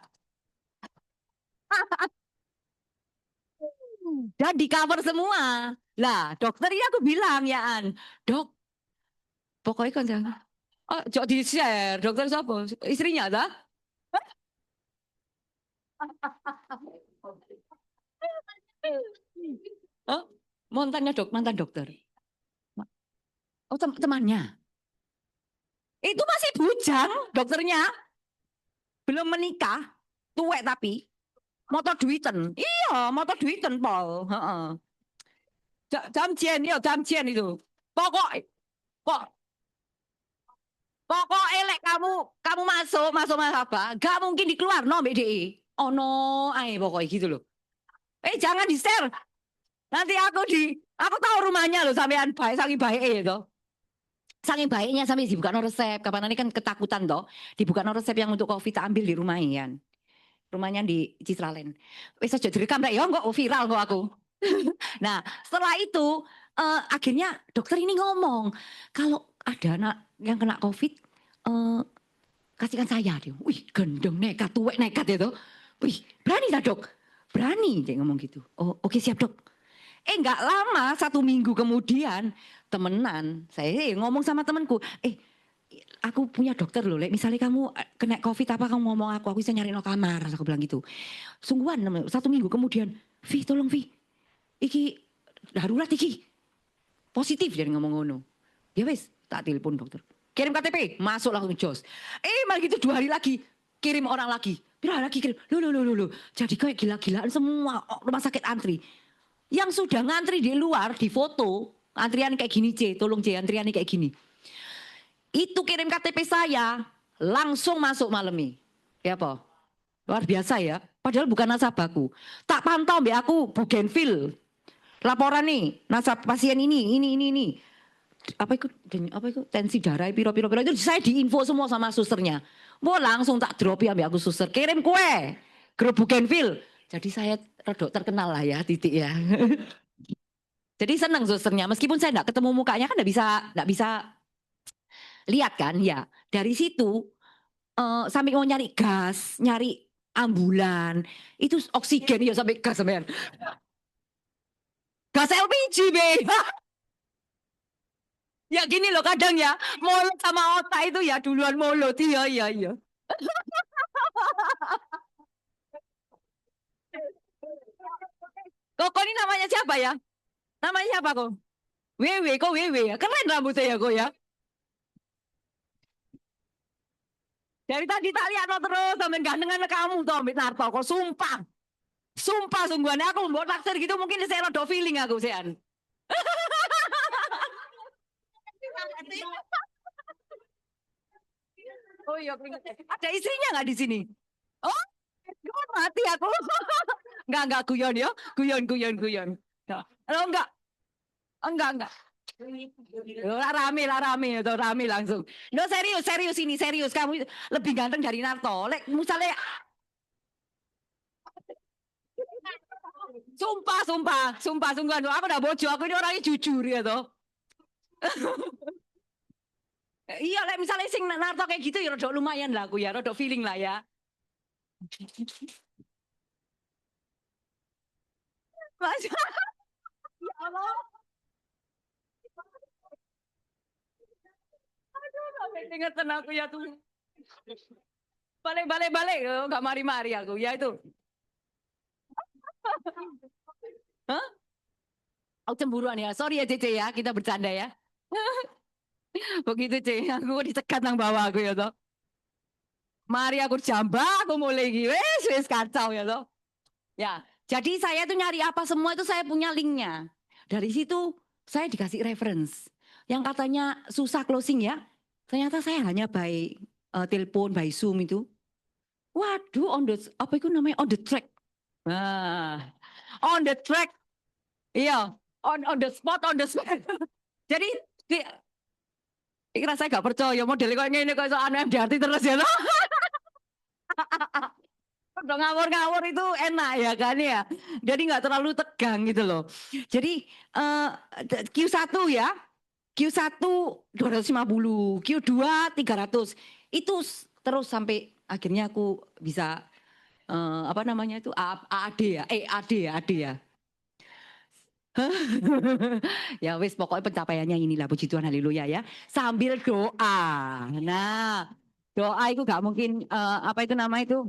dan di cover semua. Lah, dokter ini aku bilang ya An, dok, pokoknya kan jangan. Oh, jok di share, dokter siapa? Istrinya dah? Oh, mantan dokter. Oh, temannya. Itu masih bujang dokternya, belum menikah, tuwek tapi motor duiten. Iya, motor duiten Pol. Heeh. Jam itu. Pokok kok pokok elek kamu masuk apa? Gak mungkin dikeluar no BDI. Oh no, pokoknya gitu loh. Jangan di share. Nanti aku tahu rumahnya loh sampean baik saking baik itu. Saking baiknya sampai dibuka no resep. Kapan nanti kan ketakutan toh. Dibuka no resep yang untuk COVID tak ambil di rumah ya. Rumahnya di Citraland. Wes aja direkam ya kok viral kok aku. Nah, setelah itu akhirnya dokter ini ngomong kalau ada anak yang kena COVID kasihkan saya dia. Wih, gendeng nekat, tuwek nekat ya tuh. Wih, berani tak dok? Berani dia ngomong gitu. Oh, oke siap dok. Nggak lama, 1 minggu kemudian temenan. Saya ngomong sama temanku, aku punya dokter loh, misalnya kamu kena COVID apa kamu ngomong aku bisa nyari no kamar, aku bilang gitu. Sungguhan 1 minggu kemudian, Vi tolong Vi, iki darurat iki, positif jadi ngomong ngono. Ya wes, tak telepon dokter. Kirim KTP, masuk langsung jos. Malah gitu 2 hari lagi, kirim orang lagi. Bila lagi kirim, loh. Jadi kayak gila-gilaan semua rumah sakit antri. Yang sudah ngantri di luar, di foto, antrian kayak gini tolong antrian kayak gini. Itu kirim KTP saya, langsung masuk malam ini. Ya apa? Luar biasa ya. Padahal bukan nasabahku. Tak pantau mbak aku Bougainville. Laporan nih, nasabah pasien ini. Apa itu tensi darah piro itu saya diinfo semua sama susternya. Mau langsung tak drop ya mbak aku suster. Kirim kue. Grup Bougainville. Jadi saya rodok terkenal lah ya, titik ya. Jadi senang susternya, meskipun saya nggak ketemu mukanya kan nggak bisa lihat kan ya. Dari situ sampai mau nyari gas, nyari ambulan, itu oksigen ya sampai gas sampean. Gas LPG, be. Ya gini loh kadang ya, mulut sama otak itu ya duluan mulut. Iya, iya, iya. Kok ini namanya siapa ya? Namanya siapa kok? Wewe, kok Wewe ya? Keren rambutnya ya kok ya. Dari tadi tak lihat lo terus, sampai gandengan kamu tuh, Amit Narto. Kok sumpah. Sumpah sungguhan aku mau taksir gitu mungkin saya rada feeling aku sean. Oh iya, ada istrinya nggak di sini? Oh, mati aku. Enggak guyon ya, guyon. Ya. Oh, enggak. Rame itu rame langsung. No serius ini serius kamu lebih ganteng dari Narto. Lek misalnya sumpah sungguhan aku udah bojo aku ini orangnya jujur ya toh. Iya lek misalnya sing Narto kayak gitu ya rodok lumayan lah aku ya, rodok feeling lah ya. Mas, ya Allah. Aduh, sampai ingetan aku ya tuh. Balik, nggak mari-mari aku ya itu. Hah? Aku cemburuan ya. Sorry ya Cece ya, kita bercanda ya. Begitu Cece, aku dicekat nang bawah aku ya toh. Mari aku jambak, aku mulai lagi. Wes kacau ya toh. Ya, jadi saya tuh nyari apa semua itu saya punya linknya. Dari situ saya dikasih reference. Yang katanya susah closing ya. Ternyata saya hanya by telepon, by Zoom itu. Waduh, apa itu namanya on the track. Nah, on the track. Iya, on the spot. Jadi kira saya gak percaya modelnya kayak gini kayak soal MDRT terus ya. Udah ngawur-ngawur itu enak ya kan ya. Jadi nggak terlalu tegang gitu loh. Jadi eh, Q1 ya, Q1 250, Q2 300. Itu terus sampai akhirnya aku bisa apa namanya itu AD ya, AD ya, AD ya. Ya wis pokoknya pencapaiannya inilah puji Tuhan haleluya ya. Sambil doa. Nah, doa itu gak mungkin apa itu nama itu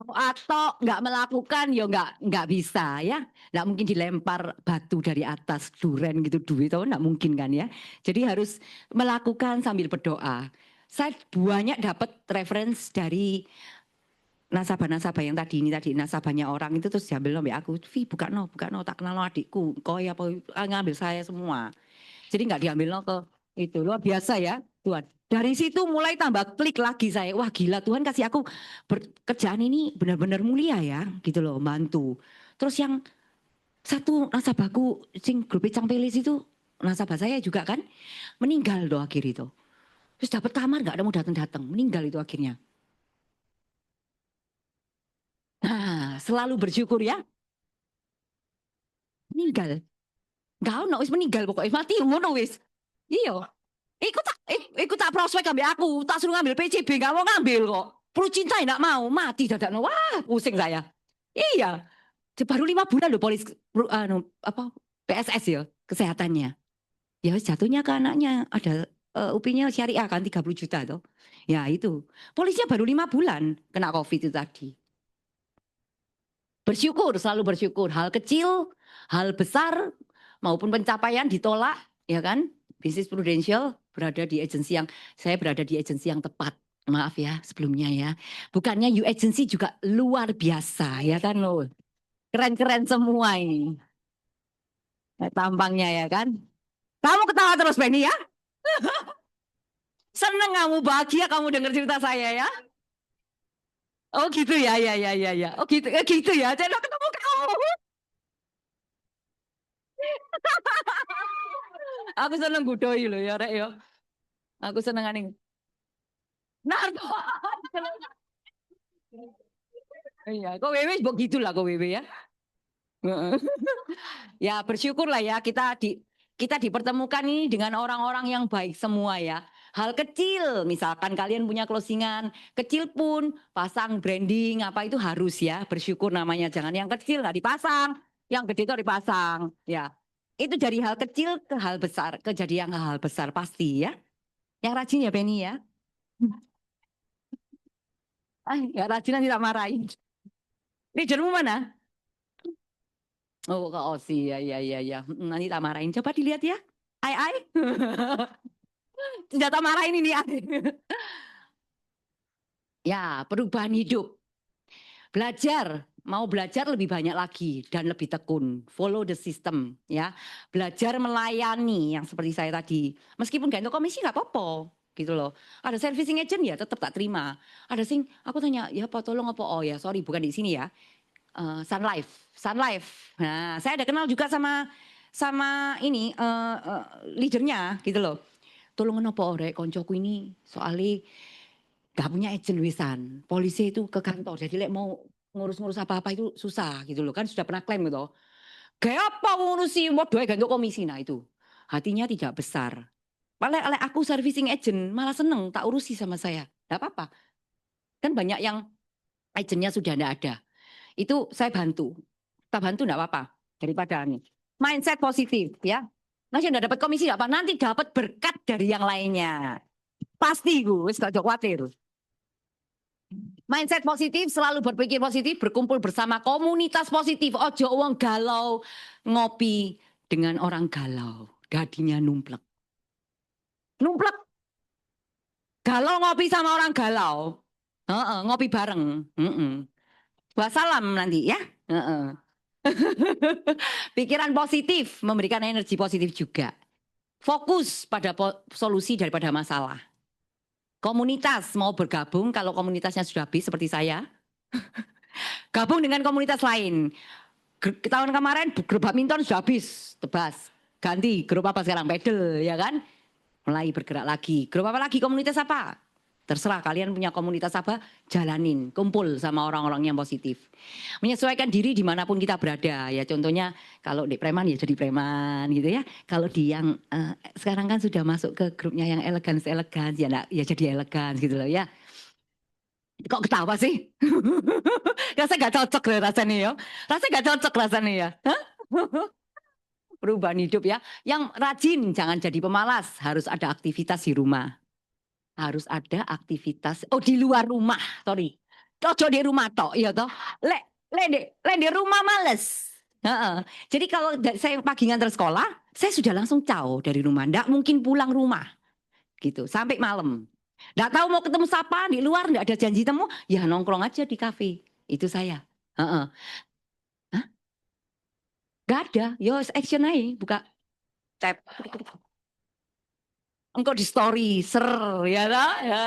atau nggak melakukan ya nggak bisa ya nggak mungkin dilempar batu dari atas duren gitu duit itu nggak mungkin kan ya jadi harus melakukan sambil berdoa saya banyak dapat reference dari nasabah-nasabah yang tadi nasabahnya orang itu terus diambil nomor aku Vi bukan no tak kenal no adikku koi apa ngambil saya semua jadi nggak diambil no ke itu luar biasa ya Tuhan. Dari situ mulai tambah klik lagi saya. Wah gila Tuhan kasih aku kerjaan ini benar-benar mulia ya gitu loh bantu. Terus yang satu nasabahku sing grup Cang Pelis itu nasabah saya juga kan meninggal doh akhir itu. Terus dapat kamar nggak ada mau datang-datang meninggal itu akhirnya. Nah selalu bersyukur ya meninggal. Gak ono wis meninggal pokoknya mati ngono wis. Iya. Ikut tak prospek ambil aku, tak suruh ngambil PCB, gak mau ngambil kok. Perlu cinta enggak mau, mati dadak. Wah, pusing saya. Iya, baru 5 bulan loh polis apa PSS ya kesehatannya. Ya jatuhnya ke anaknya ada UP-nya syariah kan 30 juta tuh. Ya itu. Polisnya baru 5 bulan kena COVID itu tadi. Bersyukur, selalu bersyukur. Hal kecil, hal besar maupun pencapaian ditolak, ya kan? Bisnis prudensial saya berada di agensi yang tepat. Maaf ya sebelumnya ya. Bukannya you agency juga luar biasa ya kan lo. Keren-keren semua ini. Tampangnya ya kan. Kamu ketawa terus Benny ya. Seneng kamu bahagia kamu dengar cerita saya ya. Oh gitu ya. Oh gitu ya. Saya ketemu kamu. Aku seneng budoi loh ya rek ya. Aku seneng aning. Narto. Iya, kok Wewe begitulah kok Wewe ya. Ya bersyukurlah ya kita dipertemukan ini dengan orang-orang yang baik semua ya. Hal kecil, misalkan kalian punya closingan, kecil pun pasang branding apa itu harus ya, bersyukur namanya. Jangan yang kecil nggak dipasang, yang gede itu dipasang. Ya, itu dari hal kecil ke hal besar, kejadian ke hal besar pasti ya. Yang rajin ya Penny ya. Ah, nggak rajin nanti tak marahin. Leadermu mana? Oh, Kak Osi, ya, ya, ya, ya. Nanti tak marahin. Coba dilihat ya. Ai, ai. Senjata marahin ini. Ya, perubahan hidup. Belajar, mau belajar lebih banyak lagi dan lebih tekun. Follow the system, ya. Belajar melayani yang seperti saya tadi. Meskipun gak untuk komisi nggak apa-apa, gitu loh. Ada servicing agent ya tetap tak terima. Ada sing, aku tanya, ya apa tolong apa? Oh ya, sorry bukan di sini ya. Sun Life, Sun Life. Nah, saya ada kenal juga sama ini leadernya gitu loh. Tolong apa orek koncoku ini soalnya gak punya agent wisan. Polisi itu ke kantor. Jadi lek mau ngurus-ngurus apa-apa itu susah gitu loh. Kan sudah pernah klaim gitu. Kayak apa ngurusi modal gantung komisi nah itu. Hatinya tidak besar. Paling aku servicing agent malah seneng tak urusi sama saya. Gak apa-apa. Kan banyak yang agentnya sudah tidak ada. Itu saya bantu. Kita bantu enggak apa-apa daripada nih. Mindset positif ya. Nanti udah dapat komisi apa? Nanti dapat berkat dari yang lainnya. Pasti gue, gak khawatir. Mindset positif, selalu berpikir positif, berkumpul bersama komunitas positif. Ojo wong galau, ngopi dengan orang galau. Dadinya numplek. Numplek. Galau ngopi sama orang galau. Ngopi bareng. Wassalam nanti ya. Pikiran positif, memberikan energi positif juga. Fokus pada solusi daripada masalah. Komunitas mau bergabung, kalau komunitasnya sudah habis seperti saya, gabung dengan komunitas lain. Tahun kemarin grup badminton sudah habis, tebas. Ganti grup apa sekarang? Pedal, ya kan? Mulai bergerak lagi. Grup apa lagi? Komunitas apa? Terserah kalian punya komunitas apa, jalanin, kumpul sama orang-orang yang positif. Menyesuaikan diri dimanapun kita berada. Ya contohnya kalau di preman ya jadi preman gitu ya. Kalau di yang sekarang kan sudah masuk ke grupnya yang elegan ya, ya jadi elegan gitu loh ya. Kok ketawa sih? Rasanya gak cocok deh rasanya ya. Rasanya gak cocok rasanya ya. Hah? Perubahan hidup ya. Yang rajin, jangan jadi pemalas. Harus ada aktivitas di rumah. Harus ada aktivitas. Oh di luar rumah, sorry. Ojo di rumah toh, iya toh. Le di rumah males. Heeh. Jadi kalau saya pagi ngantar sekolah, saya sudah langsung caw dari rumah. Nggak mungkin pulang rumah gitu sampai malam. Nggak tahu mau ketemu siapa di luar, nggak ada janji temu, ya nongkrong aja di kafe. Itu saya. Heeh. Hah? Nggak ada. Yo action aja, buka tab. Engkau di story, ser ya lah. Ya.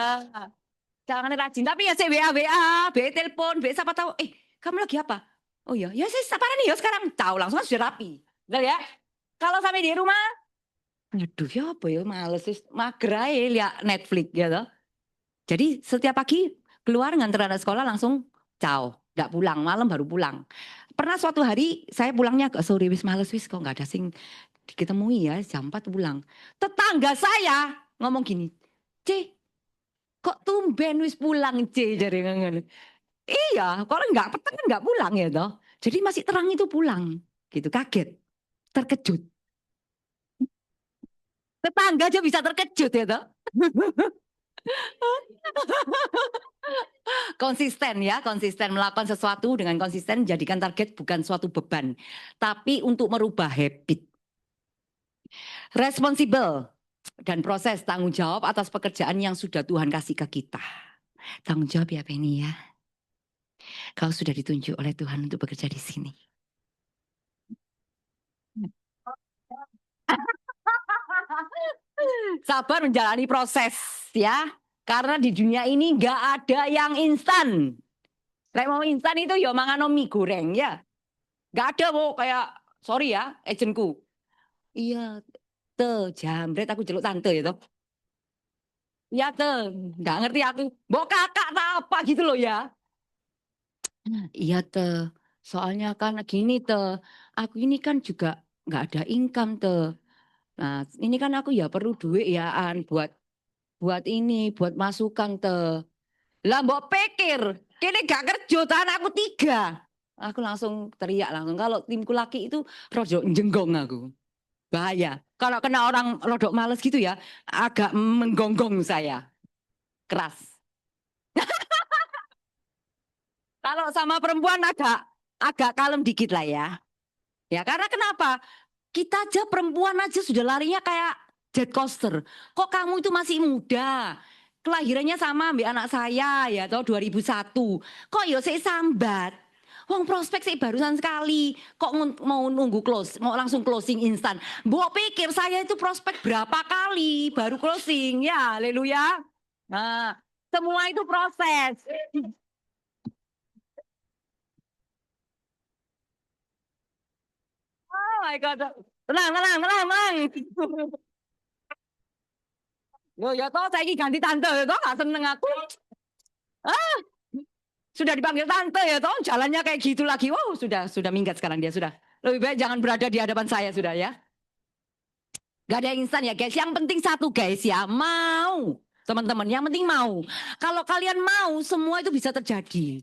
Jangan rajin, tapi ya saya WA, telepon, siapa tahu, kamu lagi apa? Oh iya, ya saya apa nih ya sekarang, tahu langsung kan sudah rapi. Betul ya? Kalau sampai di rumah, aduh ya apa ya, males, mager aja lihat Netflix ya toh. Jadi setiap pagi keluar nganter anak sekolah langsung ciao, nggak pulang, malam baru pulang. Pernah suatu hari saya pulangnya agak sore, wis males wis kok nggak ada sing ditemui ya, jam 4 pulang. Tetangga saya ngomong gini, C, kok tumben wis pulang C, jadi ngono. Iya, kalau nggak petang kan nggak pulang ya toh. Jadi masih terang itu pulang, gitu kaget, terkejut. Tetangga aja bisa terkejut ya toh. Konsisten ya, konsisten melakukan sesuatu dengan konsisten jadikan target bukan suatu beban, tapi untuk merubah habit. Responsible dan proses tanggung jawab atas pekerjaan yang sudah Tuhan kasih ke kita. Tanggung jawab ya Penny ya. Kau sudah ditunjuk oleh Tuhan untuk bekerja di sini. Sabar menjalani proses ya. Karena di dunia ini nggak ada yang instan. Kayak mau instan itu ya mangan mie goreng ya. Nggak ada mau kayak sorry ya agentku. Iya, jambret aku jeluk tante ya toh. Iya nggak ngerti aku. Mbok kakak tak apa gitu loh ya. Iya teh, soalnya kan gini teh, aku ini kan juga nggak ada income teh. Nah, ini kan aku ya perlu duit ya an buat buat ini, buat masukan teh. Lah mbok pikir, kini gak kerja tahan aku 3. Aku langsung teriak langsung. Kalau timku laki itu rodok jenggong aku. Bahaya. Kalau kena orang rodok males gitu ya, agak menggonggong saya. Keras. Kalau sama perempuan agak kalem dikit lah ya. Ya karena kenapa? Kita aja perempuan aja sudah larinya kayak jet coaster. Kok kamu itu masih muda? Kelahirannya sama ambil anak saya ya tahun 2001. Kok yo saya sambat? Wong prospek sih barusan sekali. Kok mau nunggu close, mau langsung closing instan. Mbok pikir saya itu prospek berapa kali baru closing ya, haleluya. Nah, semua itu proses. Oh my God. Tenang, tenang, tenang, tenang. Yo, ya toh saya ini ganti tante, ya toh gak seneng aku. Ah, sudah dipanggil tante ya toh, jalannya kayak gitu lagi. Wow, sudah minggat sekarang dia sudah. Lebih baik jangan berada di hadapan saya sudah ya. Gak ada instan ya guys. Yang penting satu guys ya, mau. Teman-teman, yang penting mau. Kalau kalian mau, semua itu bisa terjadi.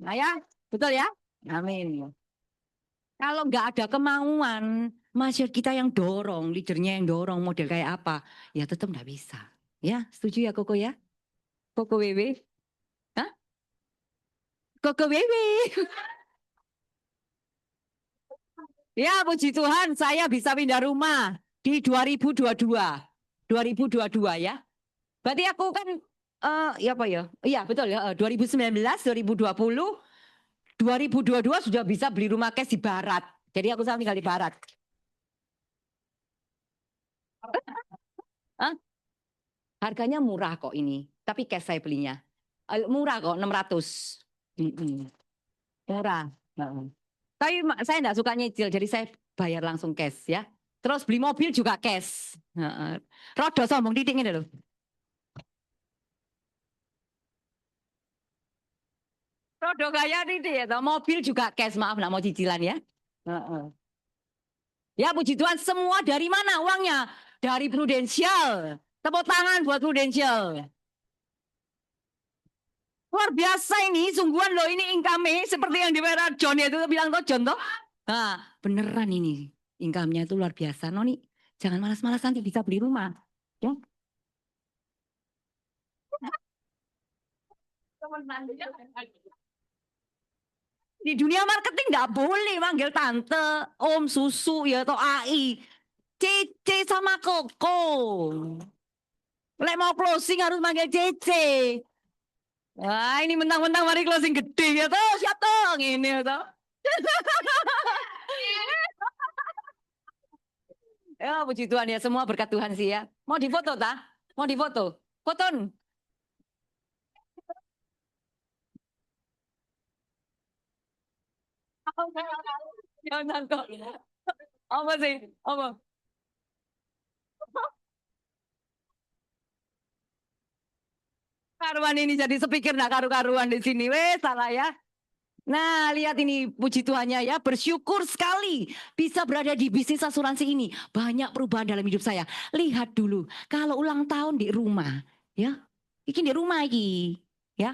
Nah ya, betul ya? Amin. Kalau nggak ada kemauan, masyarakat kita yang dorong, leadernya yang dorong, model kayak apa, ya tetap nggak bisa. Ya, setuju ya Koko ya? Koko Wewe? Hah? Koko Wewe? Ya, puji Tuhan, saya bisa pindah rumah di 2022. 2022 ya. Berarti aku kan, ya apa ya? Iya, betul ya. 2019, 2020, 2022 sudah bisa beli rumah cash di Barat. Jadi aku sekarang tinggal di Barat. Hah? Harganya murah kok ini. Tapi cash saya belinya. Murah kok, 600. Mm-mm. Murah. Heeh. Tapi saya enggak suka nyicil, jadi saya bayar langsung cash ya. Terus beli mobil juga cash. Heeh. Rodo sombong titik ini loh. Rodo kaya titik ya. Mobil juga cash, maaf nggak mau cicilan ya. Heeh. Ya puji Tuhan, semua dari mana uangnya? Dari Prudential. Tepuk tangan buat Prudential. Luar biasa ini, sungguhan loh ini income seperti yang di merah John itu bilang tuh John tuh. Nah, beneran ini income-nya itu luar biasa. Noni, jangan malas-malas nanti bisa beli rumah. Ya. Di dunia marketing nggak boleh manggil tante, om, susu, ya atau AI. Cece sama Koko. Lek mau closing harus manggil Cece. Wah, ini mentang-mentang mari closing gede ya toh, siap toh, ini ya toh. Ya, puji Tuhan ya, semua berkat Tuhan sih ya. Mau difoto tak? Mau difoto? Foton. Jangan kok. Apa sih? Apa? Karuan ini jadi speaker nak karu-karuan di sini. Weh, salah ya. Nah, lihat ini puji Tuhannya ya, bersyukur sekali bisa berada di bisnis asuransi ini. Banyak perubahan dalam hidup saya. Lihat dulu, kalau ulang tahun di rumah, ya, ini di rumah iki, ya.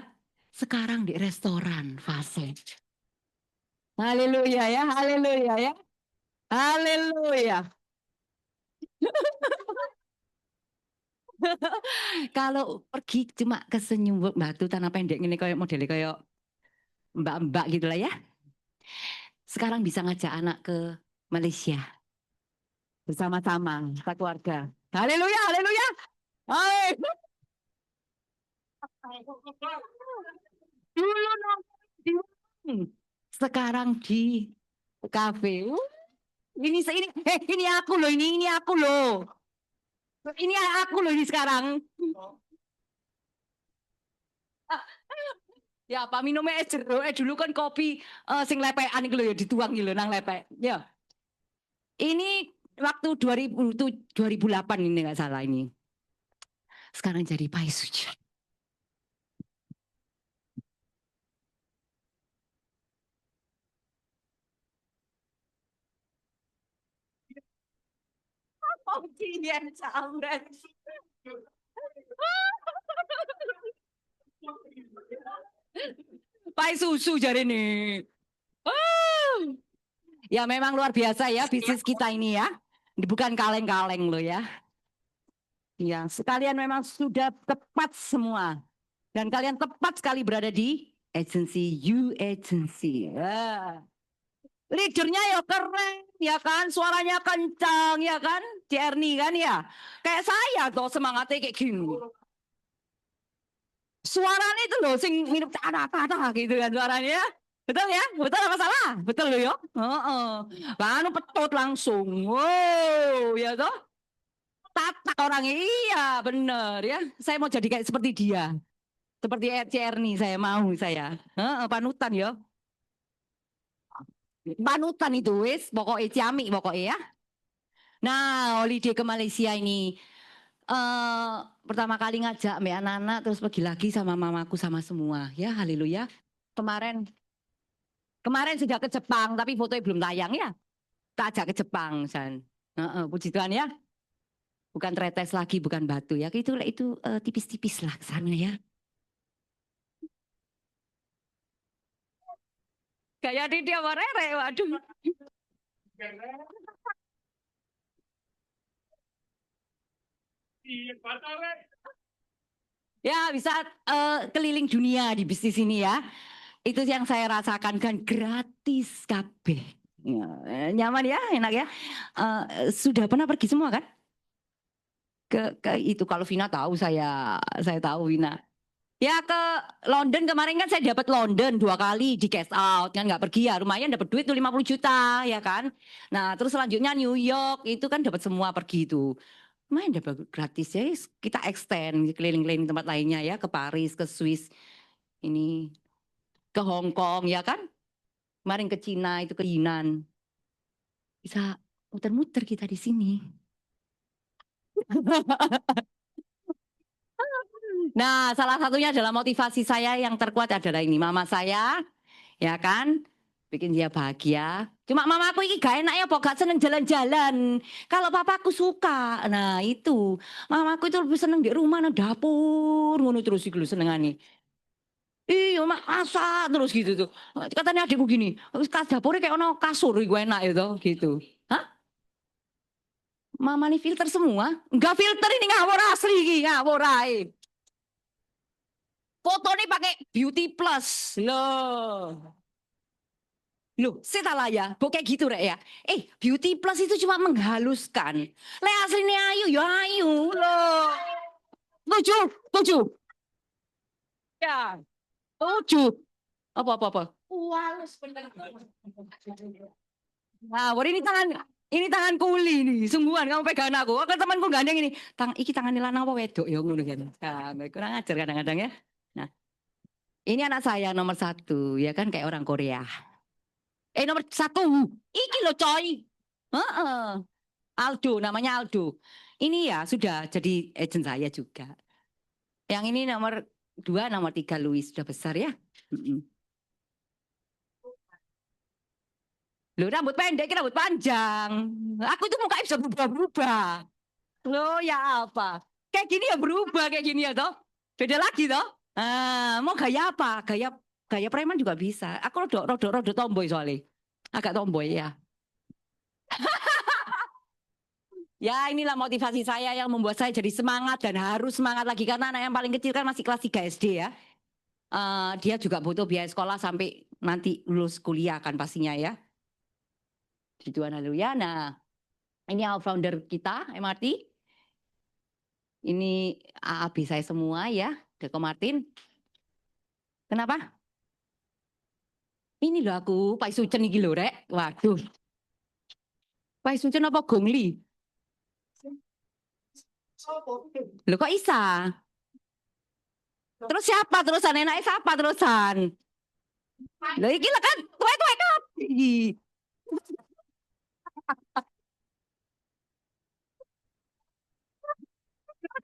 Sekarang di restoran fase. Haleluya ya, haleluya ya. Haleluya. Kalau pergi cuma ke Senyum Batu Tanah Pendek ini kayak modelnya kayak mbak-mbak gitu lah ya. Sekarang bisa ngajak anak ke Malaysia bersama-sama keluarga. Haleluya, haleluya. Hai. Dulu nongkrong di warung. Sekarang di kafe. Ini aku loh, ini aku loh. Ini aku loh ini sekarang. Ya, apa minumnya es jeruk? Dulu kan kopi sing lepekan iki lho ya dituang iki lho nang lepek. Ya. Ini waktu 2008 ini nggak salah ini. Sekarang jadi Pai Suci. Kian samret. Pai susu jari nih. Ya memang luar biasa ya bisnis kita ini ya. Bukan kaleng-kaleng loh ya. Ya, sekalian memang sudah tepat semua. Dan kalian tepat sekali berada di agency You Agency. Ya. Leadernya ya keren, ya kan? Suaranya kencang, ya kan? Cerny kan ya? Kayak saya tuh semangatnya kayak gini. Suaranya itu loh, sing minum tada gitu kan suaranya. Betul ya? Betul apa salah? Betul loh ya? Kan petut langsung. Wow, ya toh? Tatak orangnya, iya bener ya. Saya mau jadi kayak seperti dia. Seperti Cerny saya mau saya. Panutan ya. Panutan itu wis, pokoknya ciamik pokoknya ya. Nah, holiday ke Malaysia ini pertama kali ngajak Mbak anak-anak terus pergi lagi sama mamaku sama semua ya, haleluya. Kemarin kemarin sudah ke Jepang tapi fotonya belum tayang ya. Tak ajak ke Jepang, San. Puji Tuhan ya. Bukan tretes lagi, bukan batu ya. Itu tipis-tipis lah ke sana ya. Kayak di dia Rere, waduh. Ya bisa keliling dunia di bisnis ini ya. Itu yang saya rasakan kan gratis kabeh. Ya, nyaman ya, enak ya. Sudah pernah pergi semua kan? Ke itu kalau Vina tahu saya tahu Vina. Ya ke London kemarin kan saya dapat London 2 kali di cash out kan nggak pergi ya lumayan dapat duit tuh 50 juta ya kan. Nah terus selanjutnya New York itu kan dapat semua pergi itu. Lumayan dapat gratis ya kita extend keliling-keliling tempat lainnya ya ke Paris ke Swiss ini ke Hong Kong ya kan. Kemarin ke Cina itu ke Yinan. Bisa muter-muter kita di sini. Nah, salah satunya adalah motivasi saya yang terkuat adalah ini. Mama saya, ya kan, bikin dia bahagia. Cuma mamaku ini gak enak ya, pok gak seneng jalan-jalan. Kalau papaku suka, nah itu. Mamaku itu lebih seneng di rumah, nang dapur, ngono terus iku senengane. Iya, mak masak terus gitu tuh. Katanya adikku gini, kas dapurnya kayak ono kasur, gue enak itu, gitu. Hah? Mama nih filter semua? Enggak filter ini ngawur asli, ngawur aja. Foto nih pakai Beauty Plus. Loh. Loh, salah ya, kok kayak gitu rek ya. Beauty Plus itu cuma menghaluskan. Le aslinya ayu ya ayu loh. Tujuh, tujuh. Ya, tujuh. Apa? Walus bener. Nah, ini tangan kuli nih, sungguhan kamu pegang aku. Aku temanku gandeng ini. Iki tangan lanang apa wedok ya ngono kan. Nah, kurang ajar kadang-kadang ya. Nah, ini anak saya nomor 1 ya kan kayak orang Korea. Nomor 1. Iki loh coy. Heeh. Aldo, namanya Aldo. Ini ya sudah jadi agent saya juga. Yang ini nomor 2, nomor 3 Louis sudah besar ya. Loh rambut pendek, rambut panjang. Aku itu mukanya bisa berubah-berubah. Loh ya apa? Kayak gini ya berubah kayak gini ya toh. Beda lagi toh. Mau gaya apa? Gaya preman juga bisa. Aku rodok tomboy soalnya. Agak tomboy ya. Ya inilah motivasi saya yang membuat saya jadi semangat dan harus semangat lagi karena anak yang paling kecil kan masih kelas 3 SD ya. Dia juga butuh biaya sekolah sampai nanti lulus kuliah kan pastinya ya. Di Tuhan haleluya. Nah, ini founder kita MRT. Ini AAB saya semua ya, Deko Martin. Kenapa? Ini loh aku, Pak Sucen iki lho rek. Waduh. Pak Sucen apa Gongli? Loh kok Isa? Terus siapa terusan? Enaknya siapa terusan? Loh iki lah kan tuwek-tuwek kan.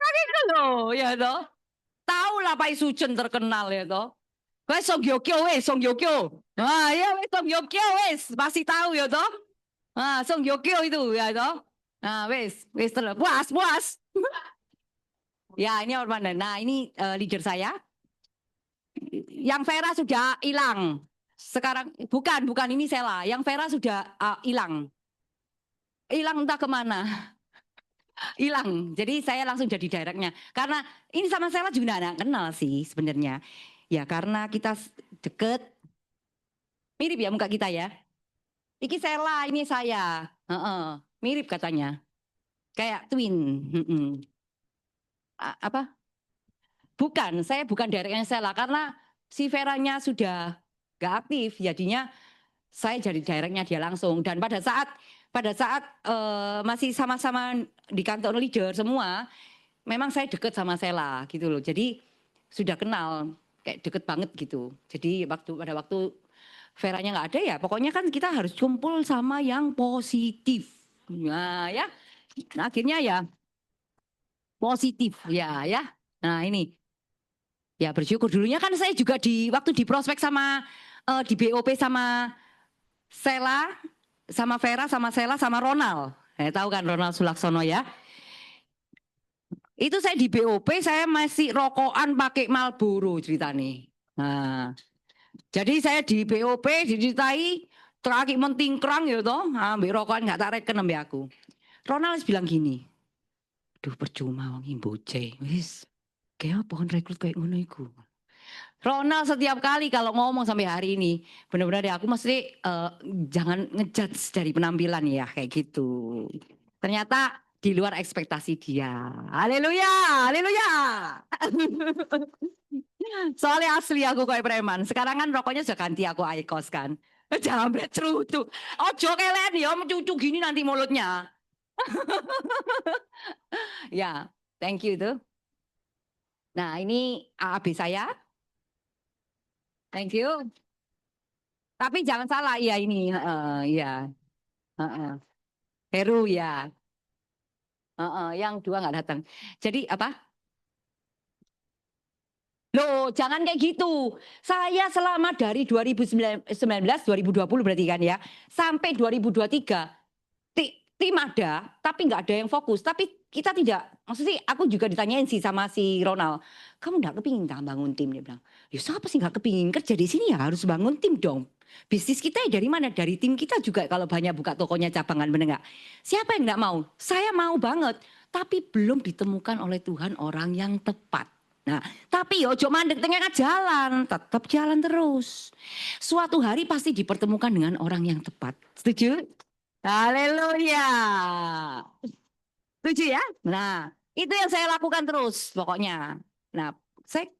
Itu loh ya toh. Tahu lah Pak Sucen terkenal ya toh. Wes Song Yokyo wes, Song Yokyo. Ya wes Song Yokyo wes, pasti tahu ya toh. Song Yokyo itu ya toh. Nah, wes terus. Puas. Ya, ini orman. Nah, ini leader saya. Yang Vera sudah hilang. Sekarang bukan ini Sela. Yang Vera sudah hilang. Hilang entah kemana. Hilang. Jadi saya langsung jadi directnya. Karena ini sama Sela juga enggak kenal sih sebenarnya. Ya karena kita deket. Mirip ya muka kita ya. Iki Sela, ini saya. Mirip katanya. Kayak twin. Apa? Bukan, saya bukan directnya Sela. Karena si Veranya sudah nggak aktif. Jadinya saya jadi directnya dia langsung. Dan pada saat masih sama-sama di kantor leader semua, memang saya deket sama Sela gitu loh. Jadi sudah kenal, kayak deket banget gitu. Jadi pada waktu Veranya nggak ada ya, pokoknya kan kita harus kumpul sama yang positif. Nah ya, akhirnya ya positif ya. Nah ini ya bersyukur dulunya kan saya juga waktu di prospek sama di BOP sama Sela, sama Vera, sama Sela, sama Ronald. Tahu kan Ronald Sulaksono ya. Itu saya di BOP saya masih rokokan pakai Marlboro ceritanya. Nah, jadi saya di BOP diceritai terakhir mentingkrang ya toh, ambil rokokan nggak tarik ke nembe aku. Ronald bilang gini, duh percuma wong imboce, wis kayak apa kan rekrut kayak ngono iku. Ronald setiap kali kalau ngomong sampai hari ini, benar-benar ya aku mesti jangan ngejudge dari penampilan ya kayak gitu. Ternyata di luar ekspektasi dia. Haleluya, haleluya. Soalnya asli aku kayak preman. Sekarang kan rokoknya sudah ganti aku Aikos kan. Jangan berutu. Ojo kalian ya mencucu gini nanti mulutnya. Ya, thank you tuh. Nah ini AAB saya. Thank you. Tapi jangan salah, ya ini, ya, Heru ya, yang dua nggak datang. Jadi apa? Loh, jangan kayak gitu. Saya selama dari 2019, 2020 berarti kan ya, sampai 2023 tim ada, tapi nggak ada yang fokus. Tapi kita tidak, maksudnya aku juga ditanyain sih sama si Ronald, kamu nggak kepingin nggak bangun tim? Dia bilang, ya siapa sih nggak kepingin kerja di sini ya harus bangun tim dong. Bisnis kita ya dari mana? Dari tim kita juga kalau banyak buka tokonya cabangan bener nggak? Siapa yang nggak mau? Saya mau banget, tapi belum ditemukan oleh Tuhan orang yang tepat. Nah, tapi ojo mandek tengah jalan, tetap jalan terus. Suatu hari pasti dipertemukan dengan orang yang tepat. Setuju? Haleluya. Setuju ya? Nah, itu yang saya lakukan terus pokoknya. Nah, saya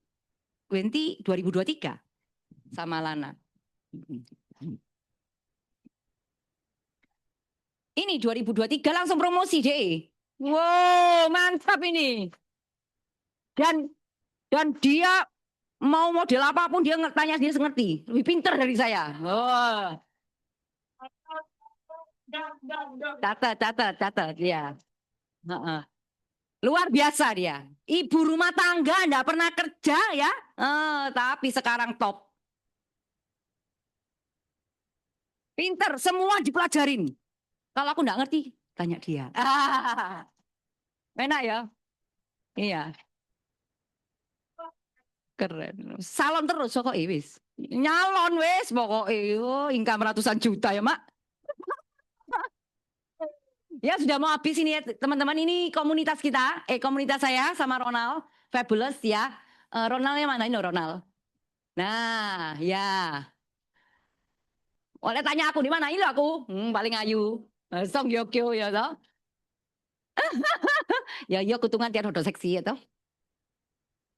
2023 sama Lana. Ini 2023 langsung promosi deh. Wow, mantap ini. Dan dia mau model apapun dia tanya dia ngerti. Lebih pinter dari saya. Oh. Catat ya. Luar biasa dia. Ibu rumah tangga enggak pernah kerja ya. Tapi sekarang top. Pinter, semua dipelajarin. Kalau aku enggak ngerti, tanya dia. Enak ya? Iya. Keren. Salon terus pokoknya wis. Nyalon wis pokoknya. Oh, income ratusan juta ya, Mak. Ya sudah mau habis ini ya teman-teman, ini komunitas kita, komunitas saya sama Ronald, Fabulous ya. Ronaldnya mana ini Ronald? Nah ya, oleh tanya aku di mana ini aku, paling ayu, Song Yokyo ya toh. Ya iya kutungan tiap hodo seksi ya toh.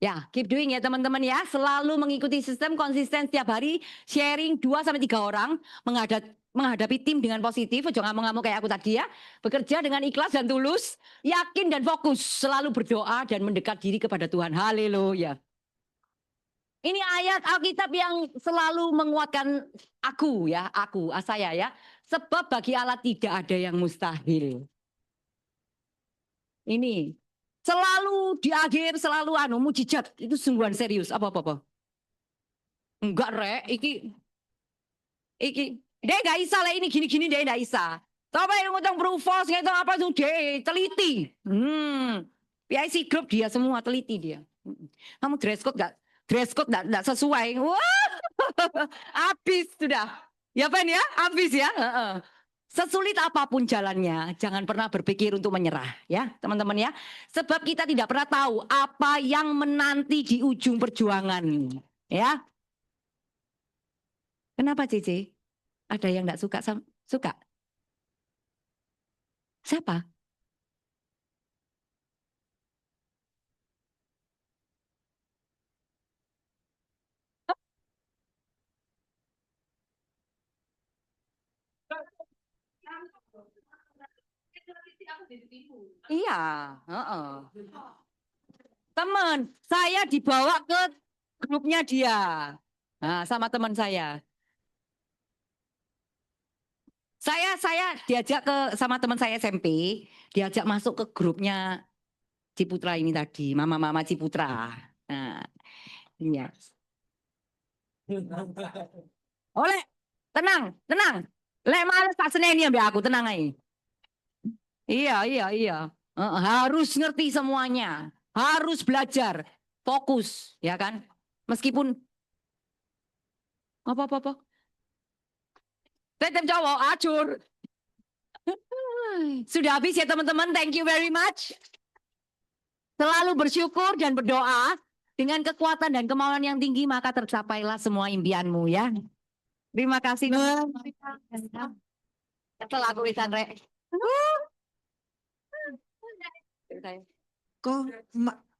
Ya, keep doing ya teman-teman ya. Selalu mengikuti sistem konsisten setiap hari, sharing 2-3 orang, menghadapi tim dengan positif, jangan ngamuk-ngamuk kayak aku tadi ya. Bekerja dengan ikhlas dan tulus, yakin dan fokus, selalu berdoa dan mendekat diri kepada Tuhan. Haleluya. Ini ayat Alkitab yang selalu menguatkan aku ya, saya ya. Sebab bagi Allah tidak ada yang mustahil. Ini selalu di akhir selalu mujizat, itu sungguhan serius. Apa? Enggak rek, iki dia enggak isa lah ini gini-gini dia enggak isa. Coba yang ngutang Brufos, ngitung apa tuh deh, teliti. PIC Group dia semua teliti dia. Kamu dress code nggak sesuai. Wah, habis sudah. Ya Pen ya, habis ya. Sesulit apapun jalannya, jangan pernah berpikir untuk menyerah ya teman-teman ya. Sebab kita tidak pernah tahu apa yang menanti di ujung perjuangan. Ya. Kenapa Cici? Ada yang nggak suka? Suka? Siapa? Iya, teman saya dibawa ke grupnya dia, nah, sama teman saya. Saya diajak ke sama teman saya SMP, diajak masuk ke grupnya Ciputra ini tadi, mama-mama Ciputra. Nah, iya. Oleh, tenang, tenang. Lek males tak seneni ambil aku, tenang aja. Iya, iya, iya. Harus ngerti semuanya, harus belajar, fokus, ya kan? Meskipun apa-apa. Tetap cowok, acur. Sudah habis ya teman-teman, thank you very much. Selalu bersyukur dan berdoa. Dengan kekuatan dan kemauan yang tinggi, maka tercapailah semua impianmu ya. Terima kasih. Setelah aku bisa, Rek. Kok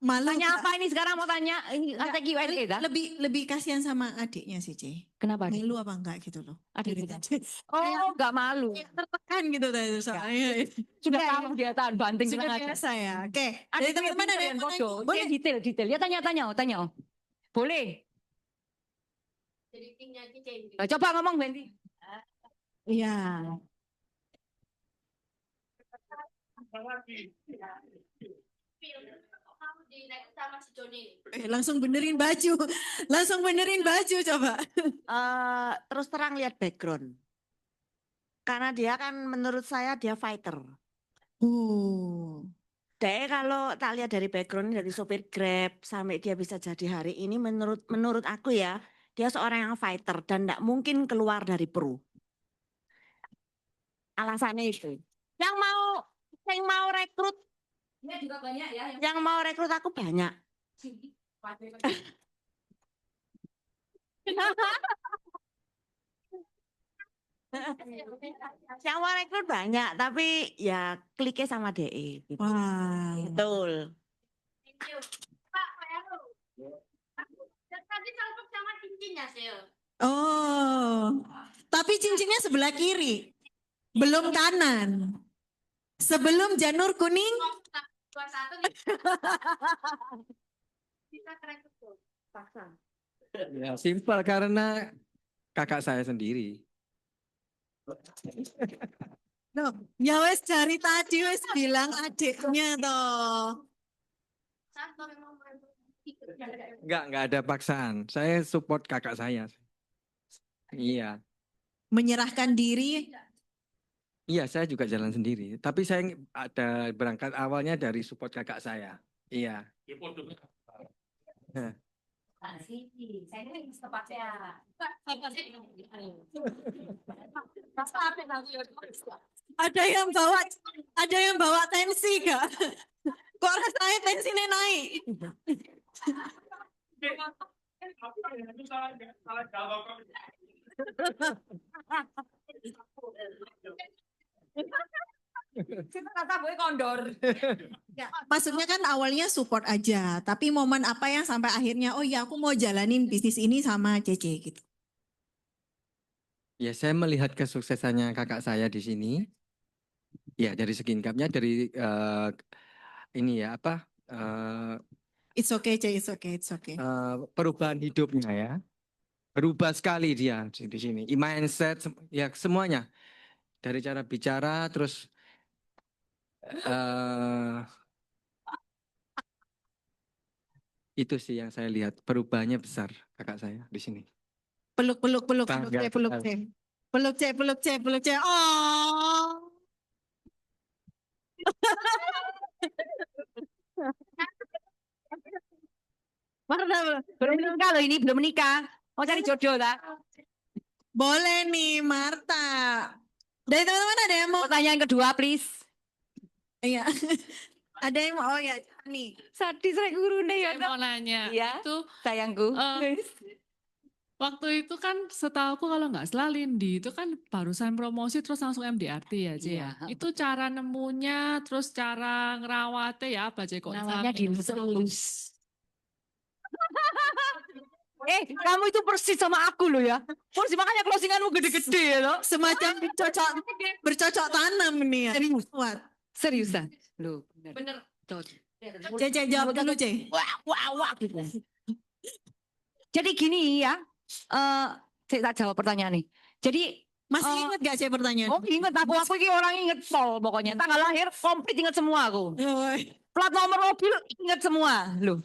malu? Tanya apa ini sekarang mau tanya? Kata Q&A dah. Lebih kasihan sama adiknya sih, C. Kenapa? Malu apa enggak gitu loh. Adik Dari kita. tadi. Oh, enggak malu. Tertekan gitu tadi soalnya. Sudah tahu dia tahan banting Sudah tenang aja. biasa ya. Oke. Dari Adik teman-teman ada yang mau nanya? boleh detail. Ya tanya. Boleh. Coba ngomong Benti. Iya. Langsung benerin baju. Langsung benerin baju coba. Terus terang lihat background. Karena dia kan menurut saya dia fighter. Dia kalau tak lihat dari background dari sopir Grab sampai dia bisa jadi hari ini menurut aku ya, dia seorang yang fighter dan tidak mungkin keluar dari Peru. Alasannya itu. Yang mau rekrut Dia juga banyak ya. yang mau rekrut aku banyak. Yang mau rekrut banyak, tapi ya kliknya sama DE. Gitu. Wah. Betul. Oh, tapi cincinnya sebelah kiri, belum kanan. Sebelum janur kuning. Ya, simpel karena kakak saya sendiri. No, ya wes cari tadi wes bilang adiknya toh. Enggak ada paksaan. Saya support kakak saya. Iya. Menyerahkan diri. Iya, saya juga jalan sendiri. Tapi saya ada berangkat awalnya dari support kakak saya. Iya. Ada yang bawa tensi gak? Kok rasanya tensinya naik? Kondor. Maksudnya kan awalnya support aja, tapi momen apa yang sampai akhirnya oh ya aku mau jalanin bisnis ini sama Cece gitu. Ya, saya melihat kesuksesannya kakak saya di sini. Ya, dari segi income-nya, dari ini ya apa? It's okay, Cece, it's okay, it's okay. Perubahan hidupnya ya. Berubah sekali dia di sini. Mindset, ya semuanya. Dari cara bicara, terus itu sih yang saya lihat. Perubahannya besar kakak saya di sini. Peluk, Bangga peluk, sekali. Peluk, C. Oh. Belum menikah loh ini, belum menikah. Mau cari jodoh tak? Boleh nih Marta. Dari teman-teman ada yang mau? Pertanyaan kedua please. Iya. Ada yang mau? Oh ya, nih. Sadis rek gurune ya. Saya mau nanya, Iya. itu Sayangku. waktu itu kan setahuku kalau nggak salah Lindi itu kan barusan promosi terus langsung MDRT ya Ci Iya, ya. Itu cara nemunya, terus cara ngerawatnya ya apa Ci kok Namanya sampai dilus-elus. Kamu itu persis sama aku loh ya. Persis makanya closinganmu gede-gede ya loh. Semacam bercocok tanam nih ya. Serius. Kuat. Seriusan. Loh, bener Cece jawab dulu Ce. Wah gitu. Jadi gini ya. Saya tak jawab pertanyaan nih. Jadi Masih ingat gak Ce pertanyaan? inget aku ini orang inget pol pokoknya. Tanggal lahir komplit inget semua aku. Plat nomor mobil inget semua. Loh.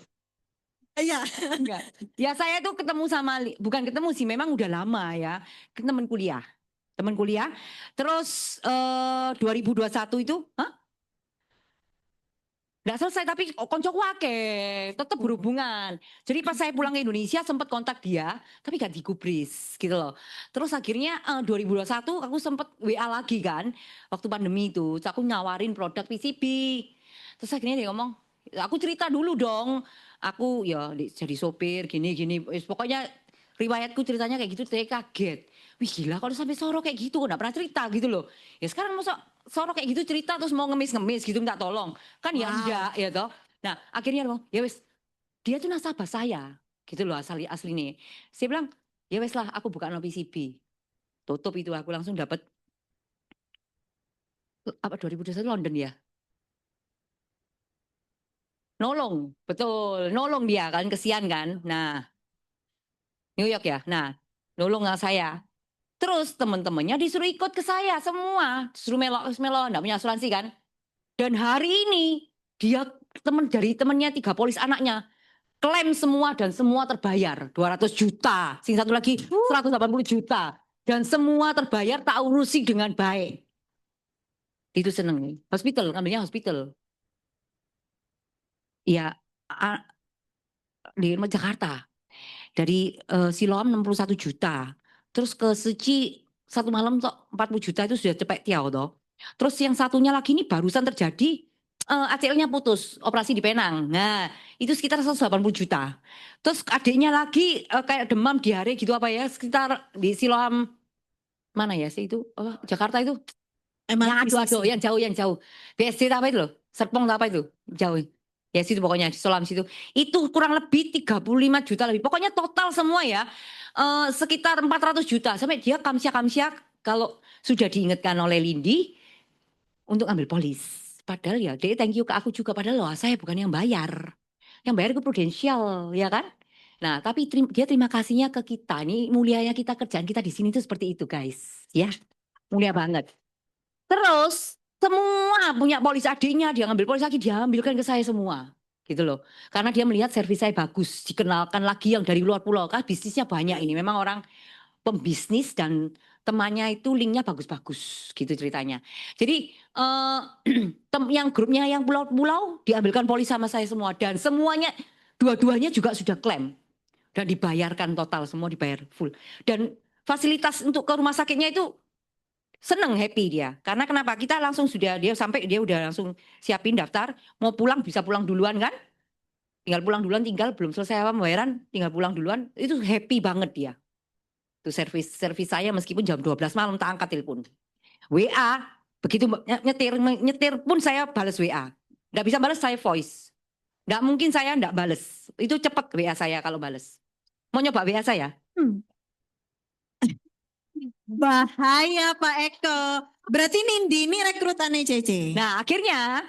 Iya. Enggak. Ya saya tuh ketemu sama, bukan ketemu sih, memang udah lama ya. Teman kuliah. Teman kuliah. Terus 2021 itu, nggak selesai tapi koncoku akeh, tetap berhubungan. Jadi pas saya pulang ke Indonesia sempat kontak dia, tapi gak digubris gitu loh. Terus akhirnya 2021 aku sempat WA lagi kan, waktu pandemi itu. Terus aku nyawarin produk PCB. Terus akhirnya dia ngomong, aku cerita dulu dong. Aku ya jadi sopir gini. Pokoknya riwayatku ceritanya kayak gitu, saya kaget. Wih gila kalau sampai Soro kayak gitu, kok gak pernah cerita gitu loh. Ya sekarang masa Soro kayak gitu cerita terus mau ngemis-ngemis gitu minta tolong. Kan ya enggak ya toh. Nah akhirnya ya wes dia tuh nasabah saya gitu loh asli nih. Saya bilang ya wes lah aku buka no PCB. Tutup itu aku langsung dapat apa 2021 London ya. Nolong, betul. Nolong dia kan, kesian kan. Nah, New York ya. Nah, nolong saya. Terus teman-temannya disuruh ikut ke saya semua. Disuruh melo, enggak punya asuransi kan. Dan hari ini dia dari temannya 3 polis anaknya. Klaim semua dan semua terbayar. 200 juta. Sing satu lagi 180 juta. Dan semua terbayar tak urusi dengan baik. Itu seneng nih. Hospital, ngambilnya hospital. Ya, di Jakarta. Dari Siloam 61 juta. Terus ke Suci satu malam 40 juta itu sudah cepet tiao toh. Terus yang satunya lagi ini barusan terjadi ACL-nya putus, operasi di Penang. Nah, itu sekitar 180 juta. Terus adiknya lagi kayak demam diare gitu apa ya, sekitar di Siloam mana ya sih itu? Jakarta itu. Emang Yang jauh. BSD apa itu loh? Serpong apa itu? Jauh. Ya situ pokoknya di Siloam situ. Itu kurang lebih 35 juta lebih. Pokoknya total semua ya sekitar 400 juta. Sampai dia kamsia kalau sudah diingatkan oleh Lindi untuk ambil polis. Padahal ya dia thank you ke aku juga. Padahal loh saya bukan yang bayar. Yang bayar ke Prudential ya kan. Nah tapi dia terima kasihnya ke kita. Ini mulianya kita kerjaan kita di sini itu seperti itu guys. Ya mulia banget. Terus semua punya polis adiknya, dia ngambil polis lagi, dia ambilkan ke saya semua. Gitu loh. Karena dia melihat servis saya bagus, dikenalkan lagi yang dari luar pulau. Kan bisnisnya banyak ini, memang orang pembisnis dan temannya itu linknya bagus-bagus gitu ceritanya. Jadi yang grupnya yang pulau-pulau diambilkan polis sama saya semua. Dan semuanya, dua-duanya juga sudah klaim. Dan dibayarkan total, semua dibayar full. Dan fasilitas untuk ke rumah sakitnya itu seneng, happy dia. Karena kenapa? Kita langsung dia udah langsung siapin daftar, mau pulang bisa pulang duluan kan? Tinggal pulang duluan, belum selesai pembayaran, tinggal pulang duluan. Itu happy banget dia. Itu servis saya meskipun jam 12 malam tak angkat telepon. WA, begitu nyetir pun saya balas WA. Nggak bisa balas saya voice. Nggak mungkin saya nggak balas. Itu cepat WA saya kalau balas. Mau nyoba WA saya? Bahaya Pak Eko. Berarti Nindi ini rekrutannya Cece. Nah akhirnya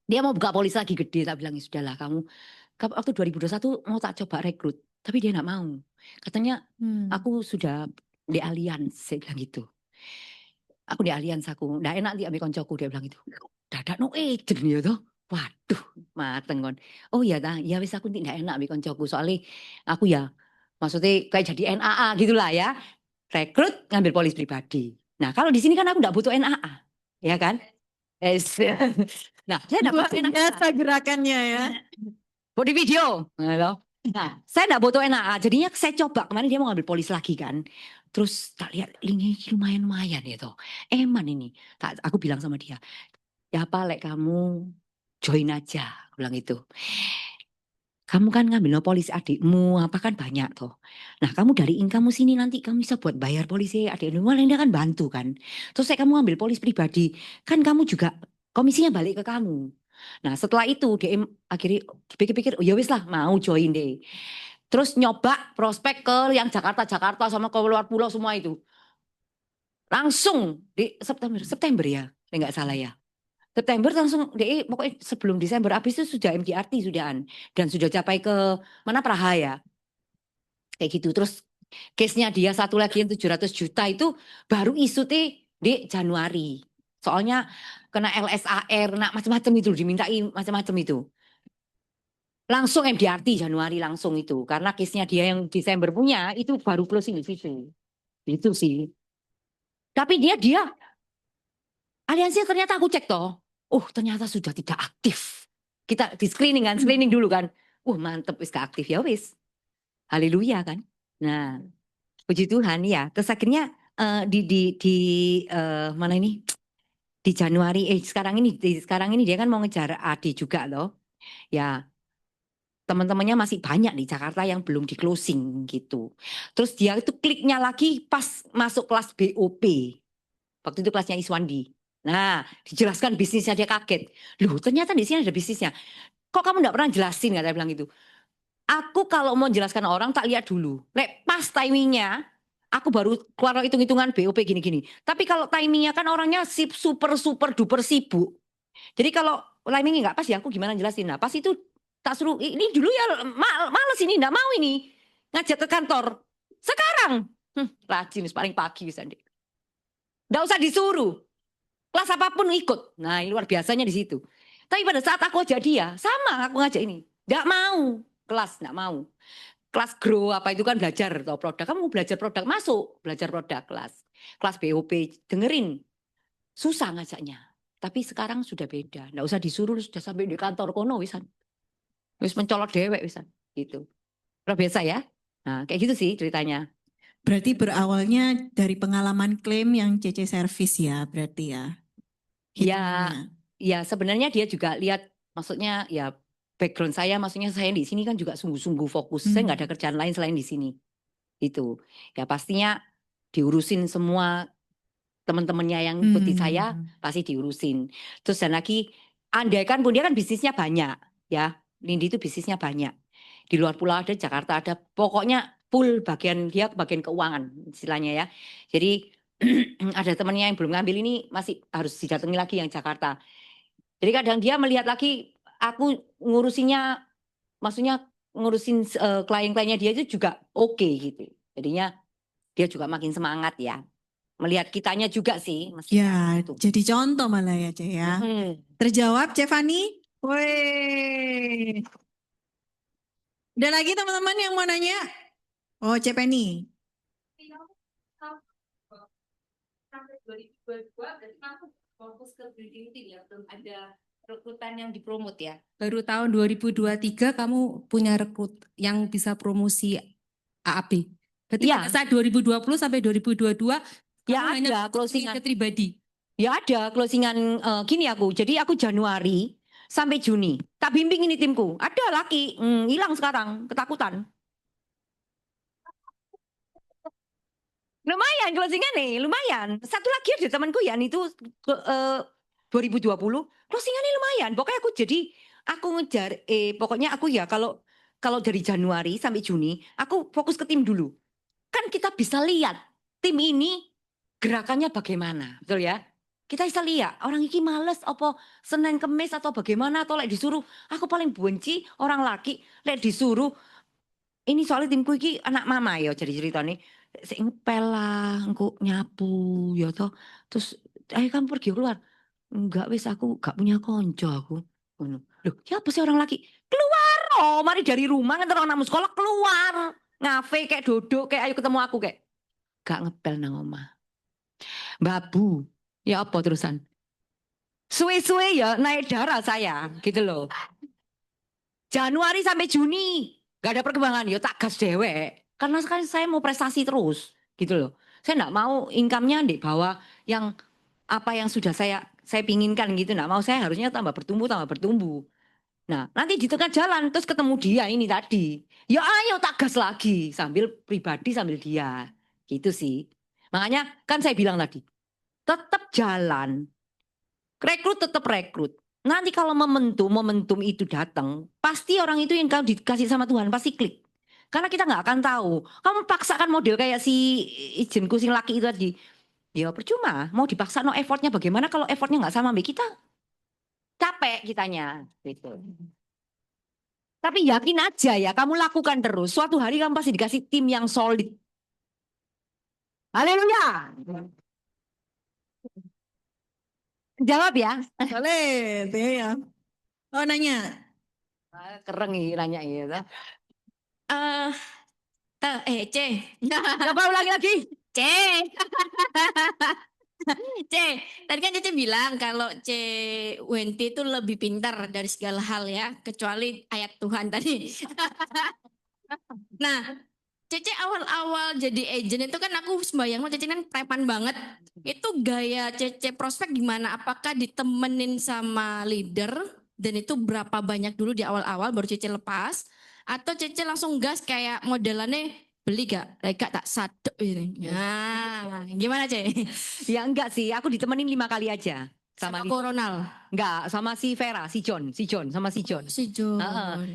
dia mau buka polis lagi gede. Tak bilang, sudahlah kamu waktu 2021 mau tak coba rekrut. Tapi dia gak mau. Katanya aku sudah di Allianz. Saya bilang gitu. Aku di Allianz aku. Nggak enak dia ambil koncoku. Dia bilang gitu. Dadak no agent ya toh. Waduh mateng kon. Oh iya dah. Ya wis aku tidak enak ambil koncoku. Soalnya aku ya maksudnya kayak jadi NAA gitulah ya. Rekrut ngambil polis pribadi. Nah kalau di sini kan aku nggak butuh NAA. Ya kan. Yes. Nah, saya enggak Luar butuh enak. biasa gerakannya ya. Body video. Nah, saya enggak butuh enak. Jadinya saya coba kemarin dia mau ngambil polis lagi kan. Terus tak lihat ini lumayan gitu. Eman ini. Aku bilang sama dia, ya apa lek kamu join aja. Aku bilang itu. Kamu kan ngambil polisi adikmu, apa kan banyak toh. Nah kamu dari income sini nanti kamu bisa buat bayar polisi adikmu, malah dia kan bantu kan. Terus kamu ambil polis pribadi, kan kamu juga komisinya balik ke kamu. Nah setelah itu dia akhirnya pikir-pikir, oh ya wis lah mau join deh. Terus nyoba prospek ke yang Jakarta sama ke luar pulau semua itu. Langsung di September ya, nggak salah ya. September langsung deh, pokoknya sebelum Desember habis itu sudah MDRT sudahan dan sudah capai ke mana Praha ya kayak gitu. Terus case-nya dia satu lagi yang 700 juta itu baru isu di Januari, soalnya kena LSAR, kena macam-macam itu dimintain macam-macam itu. Langsung MDRT Januari langsung itu karena case-nya dia yang Desember punya itu baru closing di situ. Itu sih. Tapi dia aliansinya ternyata aku cek toh. Ternyata sudah tidak aktif. Kita di screening kan, screening dulu kan. Mantep wis gak aktif ya wis. Haleluya kan. Nah, puji Tuhan ya. Terus akhirnya mana ini? Di Januari sekarang ini dia kan mau ngejar Adi juga loh. Ya, teman-temannya masih banyak di Jakarta yang belum di closing gitu. Terus dia itu kliknya lagi pas masuk kelas BOP. Waktu itu kelasnya Iswandi. Nah, dijelaskan bisnisnya dia kaget. Loh, ternyata di sini ada bisnisnya. Kok kamu enggak pernah jelasin, kata bilang gitu. Aku kalau mau jelaskan orang tak lihat dulu. Lek pas timingnya, aku baru keluar hitung-hitungan BOP gini-gini. Tapi kalau timingnya kan orangnya super duper sibuk. Jadi kalau timingnya enggak pas ya aku gimana jelasin. Nah pas itu tak suruh, ini dulu ya males ini, enggak mau ini. Ngajak ke kantor. Sekarang, rajin paling pagi bisa deh. Enggak usah disuruh. Kelas apapun ikut. Nah ini luar biasanya di situ. Tapi pada saat aku ajak dia, sama aku ngajak ini. Enggak mau. Kelas enggak mau. Kelas grow apa itu kan belajar atau produk. Kamu belajar produk, masuk. Belajar produk kelas. Kelas BOP, dengerin. Susah ngajaknya. Tapi sekarang sudah beda. Enggak usah disuruh, sudah sampai di kantor kono wisan. Wis mencolot dewek wisan. Gitu. Luar biasa ya. Nah kayak gitu sih ceritanya. Berarti berawalnya dari pengalaman klaim yang CC Service ya berarti ya. Hitungannya. Ya sebenarnya dia juga lihat, maksudnya ya background saya, maksudnya saya di sini kan juga sungguh-sungguh fokus. Saya nggak ada kerjaan lain selain di sini. Itu ya pastinya diurusin semua teman-temannya yang ikuti saya pasti diurusin. Terus dan lagi andaikan pun dia kan bisnisnya banyak ya. Nindi itu bisnisnya banyak. Di luar pulau ada, Jakarta ada. Pokoknya full bagian dia bagian keuangan istilahnya ya. Jadi ada temannya yang belum ngambil ini masih harus didatangi lagi yang Jakarta. Jadi kadang dia melihat lagi aku ngurusinnya, maksudnya ngurusin klien-kliennya dia itu juga oke gitu. Jadinya dia juga makin semangat ya. Melihat kitanya juga sih. Ya, gitu. jadi contoh malah ya Cek ya. Terjawab Cek Fani? Woi. Ada lagi teman-teman yang mau nanya? Oh Cek Penny. Sampai 2022 berarti aku fokus ke breeding team ya, belum ada rekrutan yang dipromot ya. Baru tahun 2023 kamu punya rekrut yang bisa promosi AAB. Berarti Ya. pada saat 2020 sampai 2022 Ya kamu hanya ada closingan pribadi. Ya ada closingan gini aku. Jadi aku Januari sampai Juni. Tak bimbing ini timku. Ada laki hilang sekarang, ketakutan. Lumayan closingan nih, lumayan. Satu lagi ada temanku ya itu 2020 closingannya lumayan. Pokoknya aku ngejar pokoknya aku ya kalau dari Januari sampai Juni aku fokus ke tim dulu. Kan kita bisa lihat tim ini gerakannya bagaimana, betul ya? Kita bisa lihat orang ini males apa Senin Kemis atau bagaimana, atau lek disuruh. Aku paling benci orang laki lek disuruh. Ini soalnya timku ini anak mama ya jadi cerita nih. Sik ngepel lah, engko nyapu ya toh. Terus ayo kamu pergi keluar. Enggak wis aku gak punya konco aku. Loh, ya apa sih orang laki? Keluar oh, mari dari rumah nganter anakmu sekolah keluar. Ngafe kayak duduk kayak ayo ketemu aku kayak. Gak ngepel nang omah. Babu, ya apa terusan? Suwe-suwe ya naik darah saya gitu loh. Januari sampai Juni gak ada perkembangan, ya tak gas dewek. Karena sekarang saya mau prestasi terus gitu loh. Saya enggak mau income-nya di bawah yang apa yang sudah saya pinginkan gitu. Enggak mau, saya harusnya tambah bertumbuh. Nah, nanti di tengah jalan terus ketemu dia ini tadi. Ya ayo tak gas lagi sambil pribadi sambil dia. Gitu sih. Makanya kan saya bilang tadi, tetap jalan. Rekrut tetap rekrut. Nanti kalau momentum itu datang, pasti orang itu yang kalau dikasih sama Tuhan pasti klik. Karena kita nggak akan tahu. Kamu paksakan model kayak si Ijen Kusing laki itu tadi. Ya percuma, mau dipaksa no effortnya bagaimana kalau effortnya nggak sama sama kita? Capek kitanya. Gitu. Tapi yakin aja ya, kamu lakukan terus. Suatu hari kamu pasti dikasih tim yang solid. Haleluya. Jawab ya. Boleh, ya. Oh nanya. Kereng nih nanya gitu. C. Coba ulangi lagi. C. C. Tadi kan Cece bilang kalau C Wenti itu lebih pintar dari segala hal ya, kecuali ayat Tuhan tadi. Nah, Cece awal-awal jadi agent itu kan aku sembayang Cece kan prepan banget. Itu gaya Cece prospek gimana? Apakah ditemenin sama leader dan itu berapa banyak dulu di awal-awal baru Cece lepas? Atau Cece langsung gas kayak modelannya beli gak? Reka tak satu ini. Nah, gimana Ce? Ya enggak sih, aku ditemenin 5 kali aja. Sama Coronal. Enggak, sama si Vera, si John, sama si John. Si John.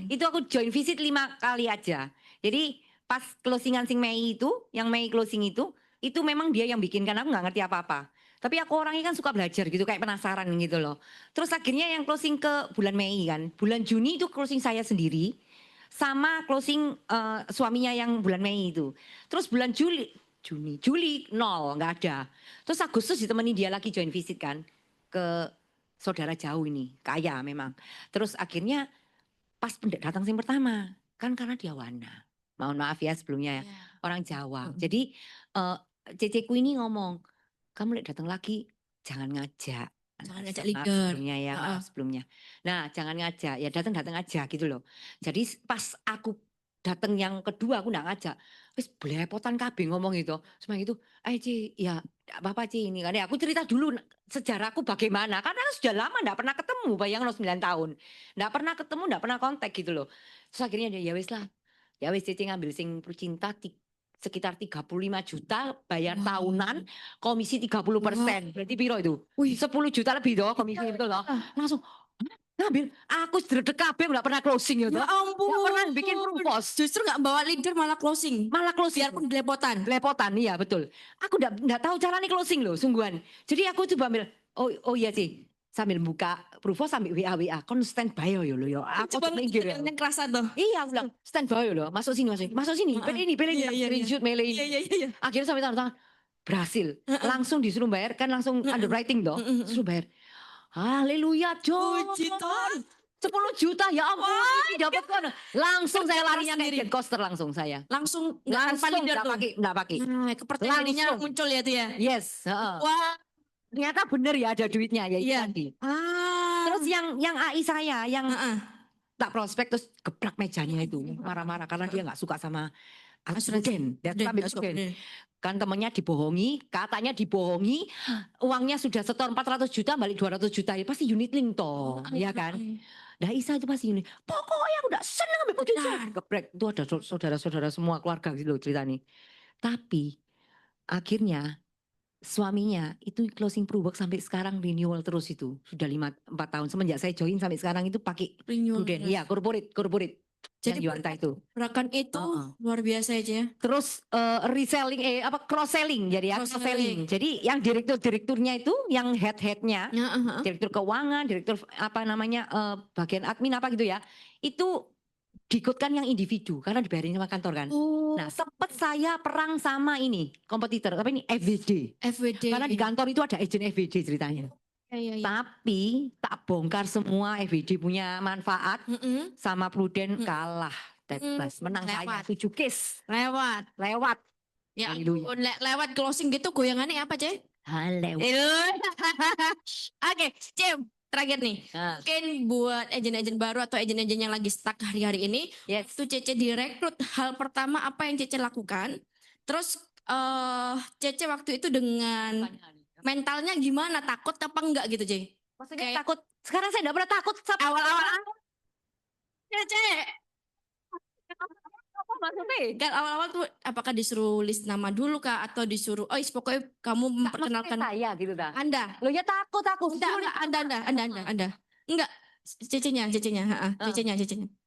Itu aku join visit 5 kali aja. Jadi pas closingan sing Mei itu, yang Mei closing itu memang dia yang bikin, karena aku nggak ngerti apa-apa. Tapi aku orangnya kan suka belajar gitu, kayak penasaran gitu loh. Terus akhirnya yang closing ke bulan Mei kan, bulan Juni itu closing saya sendiri, sama closing suaminya yang bulan Mei itu. Terus bulan Juli 0, nggak ada. Terus Agustus ditemani dia lagi join visit kan, ke saudara jauh ini, kaya memang. Terus akhirnya pas datang sing pertama, kan karena dia Wana. Mohon maaf ya sebelumnya ya, orang Jawa. Jadi ceceku ini ngomong, kamu lihat datang lagi, jangan ngajak. Jangan ngajak Maaf leader. sebelumnya ya, maaf sebelumnya. Nah jangan ngajak, ya datang aja gitu loh. Jadi pas aku datang yang kedua aku nggak ngajak, wis belepotan kabeh ngomong itu. Cuma gitu, Ci, ya apa Ci ini kan ya. Aku cerita dulu sejarahku bagaimana, karena sudah lama nggak pernah ketemu, bayang 9 tahun. Nggak pernah ketemu, nggak pernah kontak gitu loh. Terus akhirnya dia, ya wis lah. Ya wis Cici ngambil sing Percinta sekitar 35 juta, bayar tahunan, komisi 30%. Berarti piro itu? 10 juta lebih doh komisi itu loh. Langsung ngambil, aku sederhana kabeh nggak pernah closing gitu. Ya ampun. Nggak pernah bikin propose. Justru nggak bawa leader malah closing. Malah closing. Biarpun belepotan. Belepotan, iya betul. Aku nggak tahu caranya closing loh, sungguhan. Jadi aku coba ambil, oh iya sih. Sambil buka Provo sambil WA kon stand by yo lo yo. Aku Coba minggir ya. yang kerasa tuh. Iya aku bilang stand by lo, masuk sini. Pilih ini, screenshot mail ini. Iya. Akhirnya sampai tangan berhasil. Langsung disuruh bayar kan langsung underwriting toh. Disuruh bayar. Haleluya John. Puji Tuhan. 10 juta ya ampun dapat kan. Langsung saya larinya kayak jet coaster langsung saya. Langsung nggak tanpa leader tuh. Enggak pakai. Nah, kepercayaannya Langsung. muncul ya tuh ya. Yes, Wah. ternyata bener ya ada duitnya ya itu Iya. tadi. Ah. Terus yang AI saya yang tak prospek terus gebrak mejanya itu marah-marah karena dia nggak suka sama agen. Kan temennya dibohongi, katanya dibohongi, uangnya sudah setor 400 juta balik 200 juta ya pasti unit link toh, ya kan? Nah Isa itu pasti unit. Pokoknya aku udah seneng ambil geprek. Itu ada saudara-saudara semua keluarga gitu loh cerita nih. Tapi akhirnya suaminya itu closing pro-work sampai sekarang renewal terus itu. Sudah 4 tahun semenjak saya join sampai sekarang itu pakai Prudent. Iya, corporate. Jadi yang Yuanta itu. Gerakan itu luar biasa aja ya. Terus reselling cross selling jadi ya cross-selling. Jadi yang direkturnya itu yang headnya, direktur keuangan, direktur apa namanya bagian admin apa gitu ya. Itu diikutkan yang individu karena dibayarin sama kantor kan. Nah, sempat saya perang sama ini kompetitor, tapi ini FWD. Karena di kantor itu ada agent FWD ceritanya. Iya. Tapi tak bongkar semua FWD punya manfaat sama Prudent kalah. Menang saya 7 case. Lewat. Lewat. Ya, Haleluya. lewat closing gitu goyangannya apa, Ce? Halo. Oke, Cem, terakhir nih. Nah, Mungkin buat agen-agen baru atau agen-agen yang lagi stuck hari-hari ini, yes. waktu Cece direkrut, hal pertama apa yang Cece lakukan? Terus Cece waktu itu dengan mentalnya gimana? Takut apa enggak gitu, Ce? Maksudnya Kayak- takut. Sekarang saya enggak pernah takut. Awal-awal Cece, Apa maksudnya? kan awal-awal tuh apakah disuruh list nama dulu kah atau disuruh pokoknya kamu memperkenalkan saya gitu dah. Anda. Lo ya takut aku. Enggak, Anda. Enggak, Cecenya, Cecenya.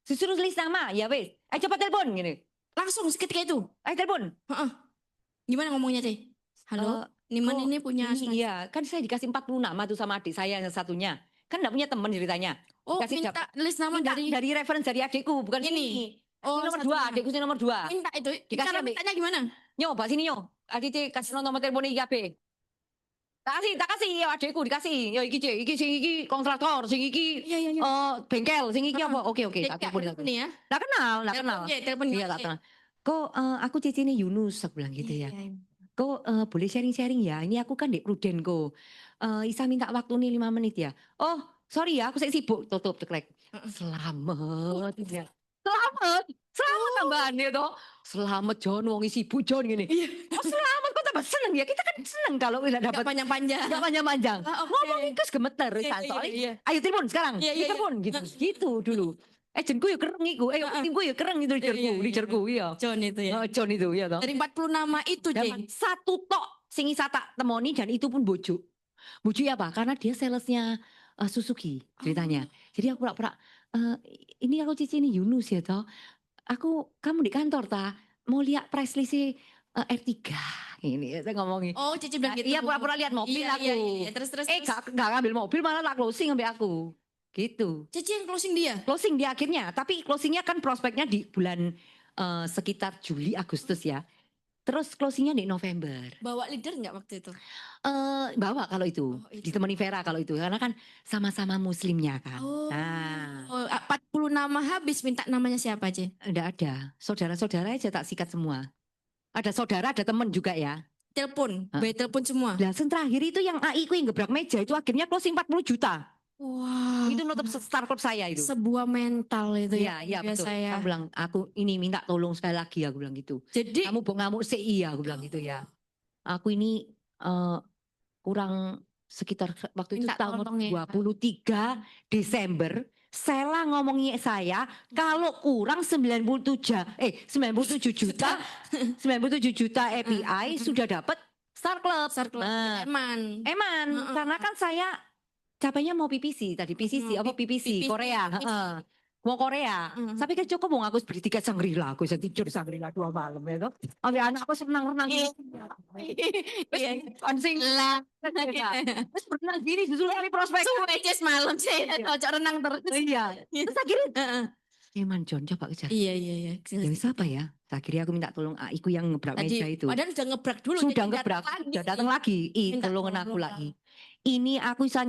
Disuruh list nama, ya wes. Coba telepon gini. Langsung seketika itu. Telepon. Gimana ngomongnya, Ce? Halo, Niman kok ini punya asuransi. Iya, kan saya dikasih 40 nama tuh sama adik saya yang satunya. Kan enggak punya teman ceritanya. Oh, Dikasih minta list nama Minta dari referensi dari adikku, bukan Ini. sini. Oh, Ini nomor satu 2, nama. adikku sini nomor 2. Minta itu. Dikasih Cara ambil. mintanya gimana? Nyoba sini nyo. Adik kasih nomor telepon iki kabeh. Tak kasih ya adikku dikasih. Ya iki Cik, iki sing iki kontraktor, sing iki Iya. bengkel, sing iki Heeh. apa? Oke, Jadi tak kayak telepon. ini ya. Enggak kenal. Telepon Iya, tak kenal. Kok aku Cici ini Yunus, aku bilang gitu ya. Iya. Kok boleh sharing-sharing ya? Ini aku kan di Pruden kok. Isa minta waktu nih 5 menit ya. Oh, sorry ya, aku sibuk. Tutup ceklek. Selamat. Ya. Selamat tambahan ya toh. Selamat John, wong sibuk John gini. Oh, selamat kok tambah seneng ya. Kita kan seneng kalau udah Enggak dapat panjang-panjang. enggak panjang-panjang. Ngomong itu gemeter kan soalnya. Iya. Ayo telepon sekarang. Iya. Telepon gitu. Gitu dulu. Jenku ya kereng iku. Timku ya kereng itu leaderku, iya. John itu ya. John itu ya toh. Dari 40 nama itu, Ce. Dan satu tok sing isa tak temoni dan itu pun bojo. Bojo apa? Karena dia salesnya Suzuki ceritanya. Jadi aku pura-pura ini aku Cici ini Yunus ya toh. Kamu di kantor ta? Mau lihat price list R3 ini saya ngomongin. Oh, Cici bilang gitu. Iya pura-pura lihat mobil aku. Iya. Terus. Gak ngambil mobil malah tak closing sampai aku. Gitu. Cici yang closing dia. Closing di akhirnya, tapi closingnya kan prospeknya di bulan sekitar Juli Agustus ya. Terus closingnya di November. Bawa leader nggak waktu itu? Bawa kalau itu, Oh, itu. ditemani Vera kalau itu, karena kan sama-sama muslimnya kan. Oh. Nah, 40 nama habis, minta namanya siapa, Ce? enggak ada. Saudara-saudara aja tak sikat semua. Ada saudara, ada teman juga ya. Telepon, Hah? by telepon semua. Lah terakhir itu yang AI ku yang gebrak meja itu akhirnya closing 40 juta. Wah. Itu nutup start club saya itu. Sebuah mental itu Iya, iya betul. biasa ya. Aku bilang, aku ini minta tolong sekali lagi, aku bilang gitu. Jadi Kamu mau ngamuk iya, aku bilang gitu ya. Aku ini kurang sekitar waktu itu Minta tahun tolong ya. 23 Desember. Sela ngomongnya saya kalau kurang 97 juta 97 juta API sudah dapat Star Club. Nah, Eman. karena kan saya capainya mau PPC tadi PCC apa PPC Korea, mau Korea. Tapi kan cukup mau aku beri tiket Shangri-La, aku bisa tidur di Shangri-La 2 malam ya toh. Ambil anakku senang-renang Iya. Konsing lah. Terus berenang gini justru kali prospek. Suwe Ces malam sih, cocok renang terus. Iya. Terus akhirnya Eman John coba kejar. Iya. Ya siapa ya? Akhirnya aku minta tolong Aiku yang ngebrak meja itu. Padahal udah ngebrak dulu. Sudah jadi ngebrak, datang sudah datang lagi. Minta Tolongin tolong aku lagi. Ini aku bisa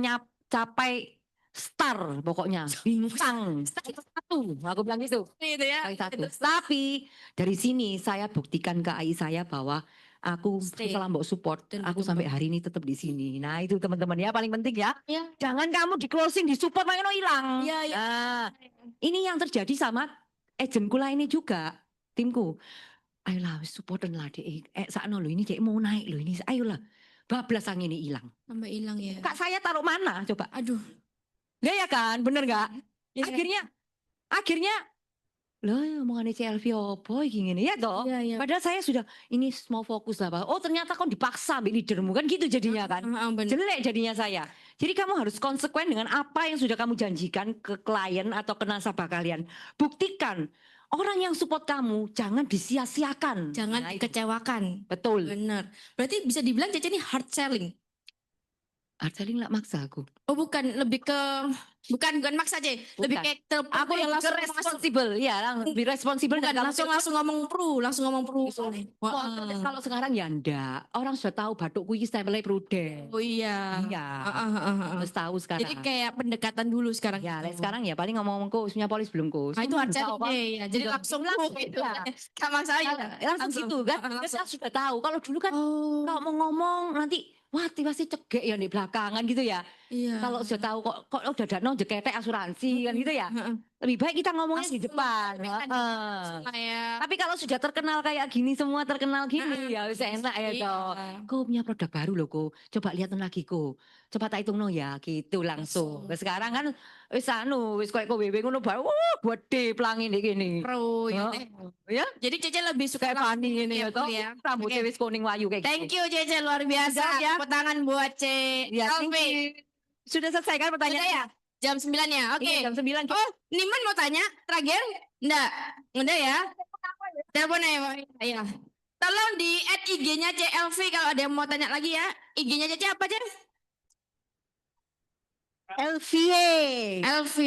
capai star pokoknya. Bintang. Satu. Aku bilang gitu. Gitu ya. Kali satu. Terus- Tapi dari sini saya buktikan ke AI saya bahwa aku Stay. setelah mbok support, Dan aku berkembang. sampai hari ini tetap di sini. Nah itu teman-teman ya paling penting ya. Iya. Jangan kamu di closing, di support makanya hilang. Iya. Nah, ini yang terjadi sama agenku lah ini juga, timku. Ayolah supportan lah dek. Sakno lo ini dek mau naik lo ini. Ayolah. Bablas angin ini hilang. Sampai hilang ya. Kak saya taruh mana coba? Aduh. Ya kan, bener nggak? Iya. Akhirnya loh omongannya CLV apa gini ya toh. Iya. Padahal saya sudah ini mau fokus lah Pak. Oh ternyata kau dipaksa ambil leadermu kan gitu jadinya kan. Bener. Jelek jadinya saya. Jadi kamu harus konsekuen dengan apa yang sudah kamu janjikan ke klien atau ke nasabah kalian. Buktikan orang yang support kamu jangan disia-siakan. Jangan Nah, itu. dikecewakan. Betul. Bener. Berarti bisa dibilang Cece ini hard selling. Hard selling lah maksa aku. Oh bukan, lebih ke bukan maksa aja. Lebih Bukan. kayak telepon Aku yang yang langsung langsung masuk. responsibel ya, lebih responsibel Bukan, dan langsung ngomong pro. Wah, kalau sekarang ya enggak. Orang sudah tahu batukku ini stempelnya Pruden. Oh iya. Iya. Heeh. Harus tahu sekarang. Jadi kayak pendekatan dulu sekarang. Ya, sekarang ya paling ngomong punya polis belum kus. Nah itu hard selling Tahu, deh ya. Jadi Sudah. langsung Langsung, gitu. ya. Sama saya. Langsung gitu kan. Langsung. Kita sudah tahu. Kalau dulu kan Oh. kalau mau ngomong nanti wah pasti cegek ya di belakangan gitu ya. Iya. Kalau sudah tahu kok udah ada jeketek asuransi kan gitu ya. Heeh. Lebih baik kita ngomongnya di Langsung depan. kan Heeh. Kayak Tapi kalau sudah terkenal kayak gini semua terkenal gini ya bisa enak ya toh. Kau punya produk baru loh kok. Coba lihat lagi kok. Coba tak hitung no ya gitu langsung. Langsung. Sekarang kan wis kayak kowe ngono bae. Wah, gede pelangi nih gini. pro ya. Heeh. Teh. Ya, Jadi Cece lebih suka kayak Fani ini ya toh. ya. Rambutnya Oke. wis kuning wayu kayak Thank gitu. you Cece luar biasa. Udah, ya. Tepuk tangan buat C. Ya, thank Elvi. you. Sudah selesai kan Sudah pertanyaannya? ya? Jam 9 ya? Oke. Iya, jam 9. Oh, Niman mau tanya terakhir? Enggak. Enggak ya? Telepon ya. Iya. Tolong di add IG-nya CLV kalau ada yang mau tanya lagi ya. IG-nya Cece apa, Cece? Elvie. LV.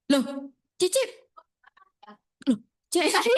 Loh, Cece. Loh, Cece.